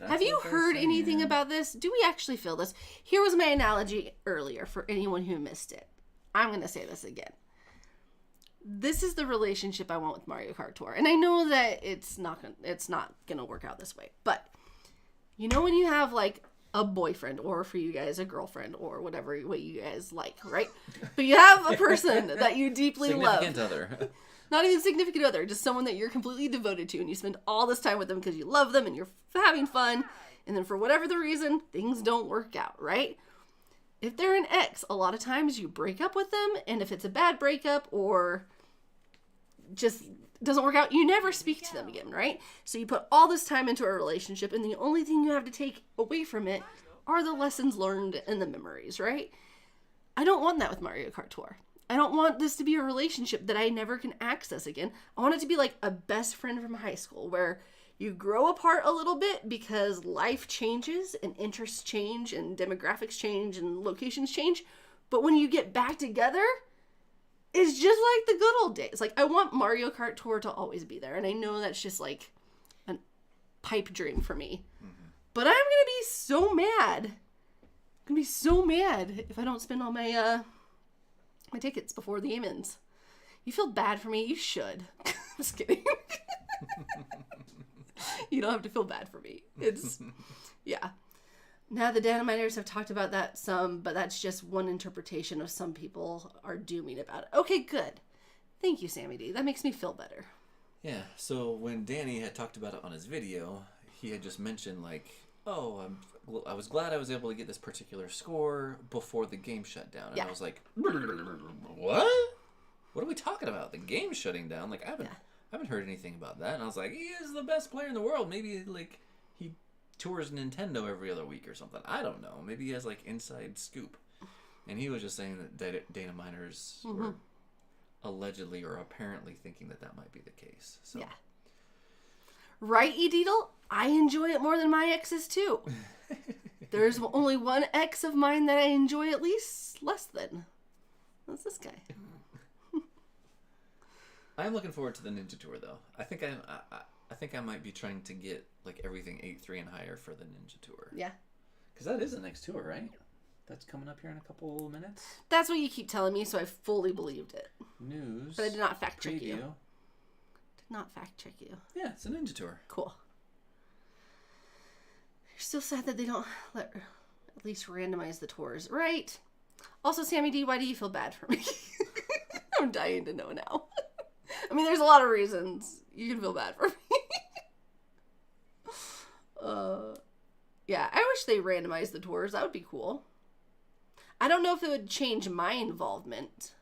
Have you heard anything about this? Do we actually feel this? Here was my analogy earlier for anyone who missed it. I'm going to say this again. This is the relationship I want with Mario Kart Tour. And I know that it's not going to work out this way. But you know when you have like a boyfriend, or for you guys a girlfriend, or whatever way you guys like, right? But you have a person that you deeply love. Significant other. Not even significant other, just someone that you're completely devoted to, and you spend all this time with them because you love them and you're having fun, and then for whatever the reason, things don't work out, right? If they're an ex, a lot of times you break up with them, and if it's a bad breakup or just doesn't work out, you never speak to them again, right? So you put all this time into a relationship, and the only thing you have to take away from it are the lessons learned and the memories, right? I don't want that with Mario Kart Tour. I don't want this to be a relationship that I never can access again. I want it to be like a best friend from high school where you grow apart a little bit because life changes and interests change and demographics change and locations change. But when you get back together, it's just like the good old days. Like, I want Mario Kart Tour to always be there. And I know that's just like a pipe dream for me. Mm-hmm. But I'm going to be so mad. I'm going to be so mad if I don't spend all my tickets before the game ends. You feel bad for me? You should. I'm just kidding. You don't have to feel bad for me. It's, yeah. Now the Danaminers have talked about that some, but that's just one interpretation of some people are dooming about it. Okay, good. Thank you, Sammy D. That makes me feel better. Yeah, so when Danny had talked about it on his video, he had just mentioned like, oh, I was glad I was able to get this particular score before the game shut down. And I was like, what? What are we talking about? The game shutting down? Like, I haven't heard anything about that. And I was like, he is the best player in the world. Maybe like he tours Nintendo every other week or something. I don't know. Maybe he has like inside scoop. And he was just saying that Dana Miners were allegedly or apparently thinking that might be the case. So. Yeah. Right, Edel? I enjoy it more than my exes too. There's only one ex of mine that I enjoy at least less than. That's this guy. I'm looking forward to the Ninja Tour though. I think I might be trying to get like everything 8-3 and higher for the Ninja Tour. Yeah. Because that is the next tour, right? That's coming up here in a couple minutes. That's what you keep telling me, so I fully believed it. News. But I did not fact check preview. you. Did not fact check you. Yeah, it's a Ninja Tour. Cool. You're still sad that they don't at least randomize the tours, right? Also, Sammy D, why do you feel bad for me? I'm dying to know now. I mean, there's a lot of reasons you can feel bad for me. Yeah, I wish they randomized the tours. That would be cool. I don't know if it would change my involvement.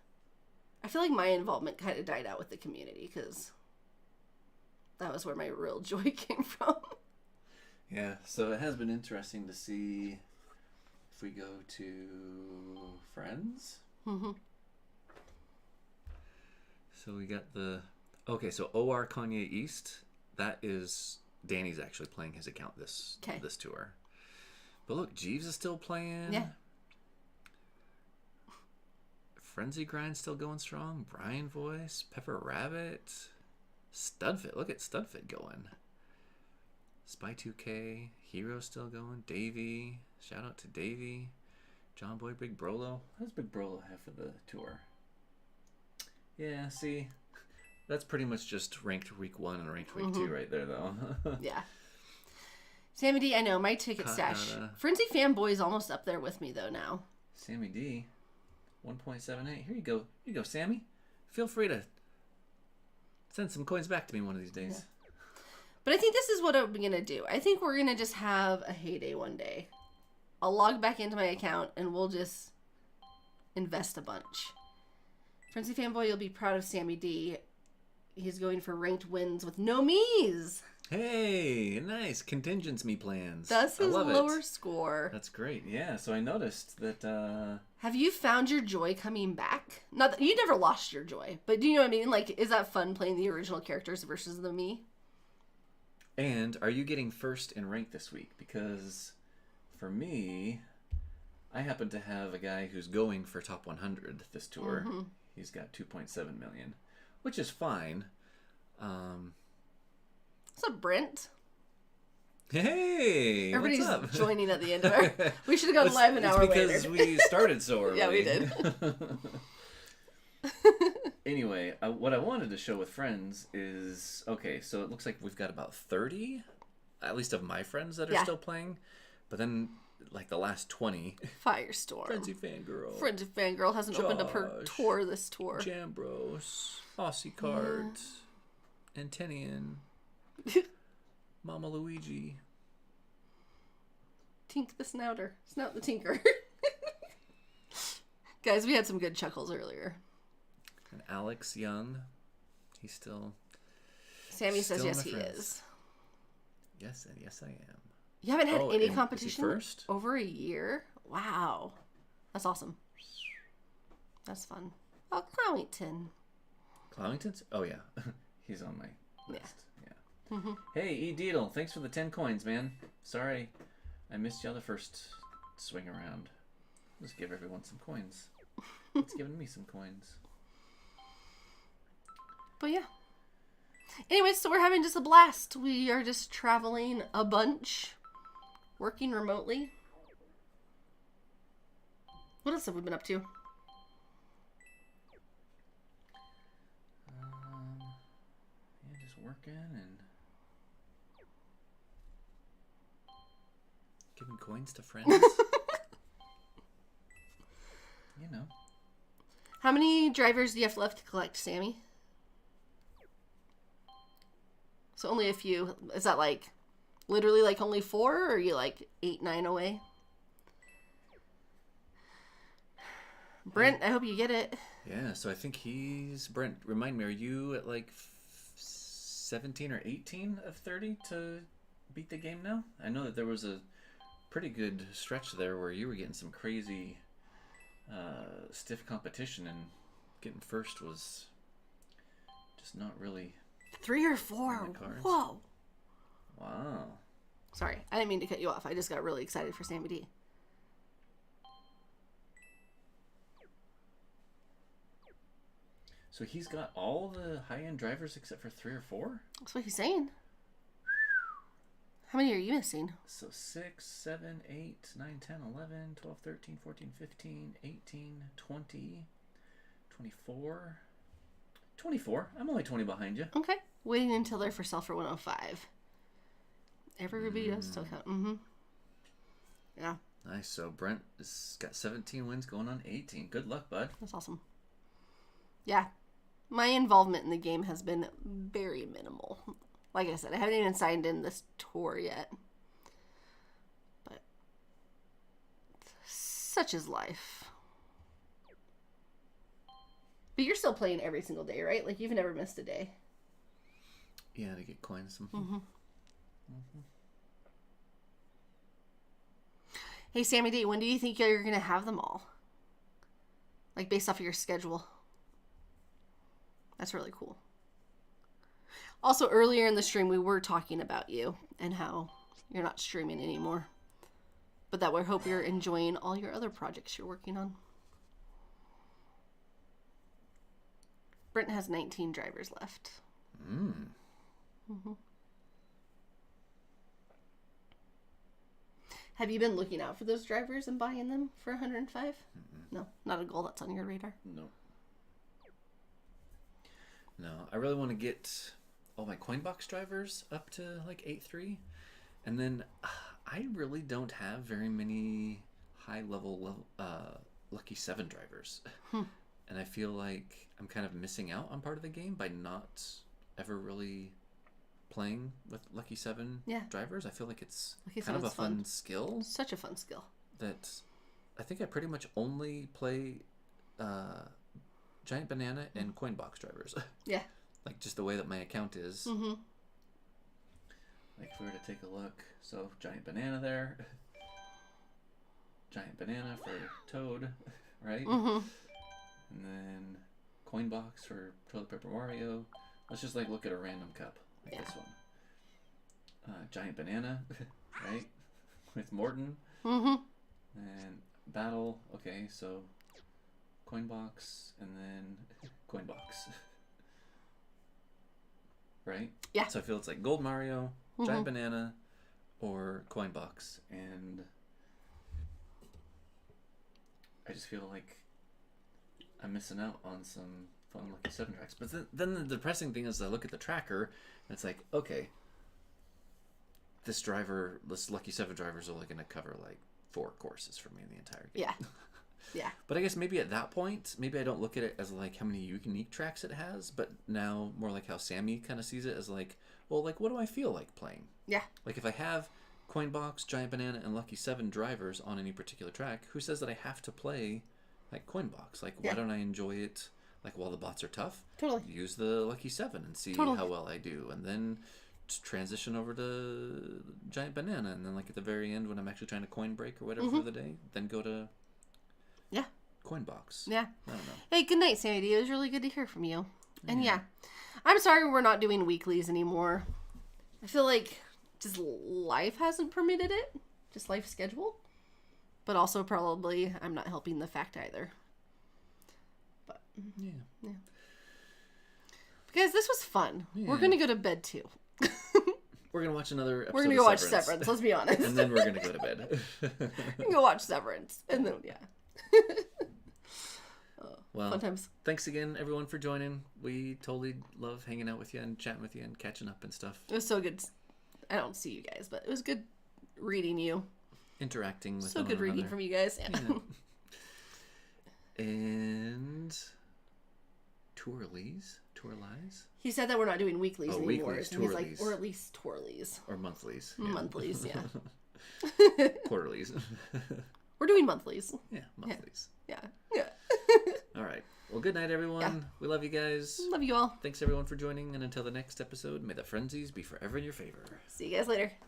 I feel like my involvement kind of died out with the community because that was where my real joy came from. Yeah, so it has been interesting to see if we go to Friends. Mm-hmm. So we got so OR Kanye East, that is, Danny's actually playing his account this tour. But look, Jeeves is still playing. Yeah. Frenzy Grind still going strong. Brian Voice, Pepper Rabbit, Studfit. Look at Studfit going. Spy 2K, Hero still going. Davey, shout out to Davey. John Boy, Big Brolo. How does Big Brolo have for the tour? Yeah, see, that's pretty much just ranked week 1 and ranked week 2 right there, though. Yeah. Sammy D, I know, my ticket stash. Frenzy Fanboy is almost up there with me, though, now. Sammy D, 1.78. Here you go. Here you go, Sammy. Feel free to send some coins back to me one of these days. Yeah. But I think this is what I'm going to do. I think we're going to just have a heyday one day. I'll log back into my account, and we'll just invest a bunch. Frenzy Fanboy, you'll be proud of Sammy D. He's going for ranked wins with no me's. Hey, nice. Contingency plans. That's his love lower score. That's great. Yeah, so I noticed that... Have you found your joy coming back? Not that you never lost your joy, but do you know what I mean? Like, is that fun playing the original characters versus the me? And are you getting first in rank this week? Because for me, I happen to have a guy who's going for top 100 this tour. Mm-hmm. He's got 2.7 million, which is fine. What's up, Brent? Hey, everybody's what's up? Joining at the end of our... We should have gone live an hour later. Because we started so early. Yeah, we did. Anyway, what I wanted to show with friends is... Okay, so it looks like we've got about 30, at least of my friends that are still playing. But then, like, the last 20... Firestorm. Frenzy Fangirl. Frenzy Fangirl hasn't opened up her tour this tour. Jambros. Aussie Kart. Antenian. Mama Luigi. Tink the Snouter. Snout the Tinker. Guys, we had some good chuckles earlier. And Alex Young. He's still... Sammy says yes, he is. Yes, and yes, I am. You haven't had any competition first? Over a year? Wow. That's awesome. That's fun. Oh, Clowington. Clowington's? Oh, yeah. He's on my list. Yeah. Mm-hmm. Hey, E. Deedle. Thanks for the 10 coins, man. Sorry I missed you on the first swing around. Let's give everyone some coins. It's giving me some coins. But yeah. Anyways, so we're having just a blast. We are just traveling a bunch. Working remotely. What else have we been up to? Yeah, just working and giving coins to friends. You know. How many drivers do you have left to collect, Sammy? So only a few. Is that like literally like only 4, or are you like 8, 9 away? Brent, I hope you get it. Yeah, so I think he's... Brent, remind me, are you at like 17 or 18 of 30 to beat the game now? I know that there was a pretty good stretch there where you were getting some crazy stiff competition, and getting first was just not really... 3 or 4. Whoa. Wow. Sorry, I didn't mean to cut you off. I just got really excited for Sammy D. So he's got all the high-end drivers except for 3 or 4? That's what he's saying. How many are you missing? So 6, 7, 8, 9, 10, 11, 12, 13, 14, 15, 18, 20, 24. 24. I'm only 20 behind you. Okay. Waiting until they're for sale for 105. Every review does still count. Mm-hmm. Yeah. Nice. So Brent has got 17 wins going on 18. Good luck, bud. That's awesome. Yeah. My involvement in the game has been very minimal. Like I said, I haven't even signed in this tour yet. But such is life. But you're still playing every single day, right? Like, you've never missed a day. Yeah, to get coins. Mm-hmm. Mm-hmm. Hey, Sammy D, when do you think you're going to have them all? Like, based off of your schedule. That's really cool. Also, earlier in the stream, we were talking about you and how you're not streaming anymore. But that we hope you're enjoying all your other projects you're working on. Brent has 19 drivers left. Mm-hmm. Have you been looking out for those drivers and buying them for 105? No, not a goal that's on your radar. No, I really want to get all my Coinbox drivers up to like 8.3, and then I really don't have very many high level Lucky 7 drivers. And I feel like I'm kind of missing out on part of the game by not ever really playing with Lucky 7 drivers. I feel like it's kind of a fun skill. Such a fun skill. That I think I pretty much only play Giant Banana and Coin Box drivers. Yeah. Like just the way that my account is. Mm-hmm. Like if we were to take a look, so Giant Banana there. Giant Banana for Toad, right? Mm-hmm. And then Coin Box for Toilet Paper Mario. Let's just like look at a random cup, like this one. Giant Banana, right? With Morton. Mm-hmm. And Battle, okay, so Coin Box and then Coin Box. Right? Yeah. So I feel it's like Gold Mario, Giant Banana, or Coin Box, and I just feel like I'm missing out on some fun Lucky 7 tracks. But then the depressing thing is I look at the tracker, and it's like, okay, this Lucky 7 driver is only going to cover like 4 courses for me in the entire game. Yeah. Yeah. But I guess maybe at that point, maybe I don't look at it as like how many unique tracks it has, but now more like how Sammy kind of sees it as like, well, like what do I feel like playing? Yeah. Like if I have Coin Box, Giant Banana, and Lucky 7 drivers on any particular track, who says that I have to play like Coin Box? Like why don't I enjoy it like while the bots are tough? Totally. Use the Lucky 7 and see how well I do, and then transition over to Giant Banana, and then like at the very end when I'm actually trying to coin break or whatever for the day, then go to Coin Box. Yeah. I don't know. Hey, good night, Sammy D. It was really good to hear from you. And I'm sorry we're not doing weeklies anymore. I feel like just life hasn't permitted it. Just life schedule. But also probably I'm not helping the fact either. But Yeah. Guys, this was fun. Yeah. We're gonna go to bed too. We're gonna watch another episode. We're gonna go watch Severance. Let's be honest. And then we're gonna go to bed. We can go watch Severance, and then well, fun times. Thanks again, everyone, for joining. We totally love hanging out with you and chatting with you and catching up and stuff. It was so good. I don't see you guys, but it was good reading you. Interacting with so good reading from you guys. Yeah. And Tourlies. He said that we're not doing weeklies anymore. Weeklies, and he's like, or at least Tourlies. Or monthlies. Yeah. Monthlies, yeah. Quarterlies. We're doing monthlies. Yeah, monthlies. Yeah. All right. Well, good night, everyone. Yeah. We love you guys. Love you all. Thanks, everyone, for joining. And until the next episode, may the frenzies be forever in your favor. See you guys later.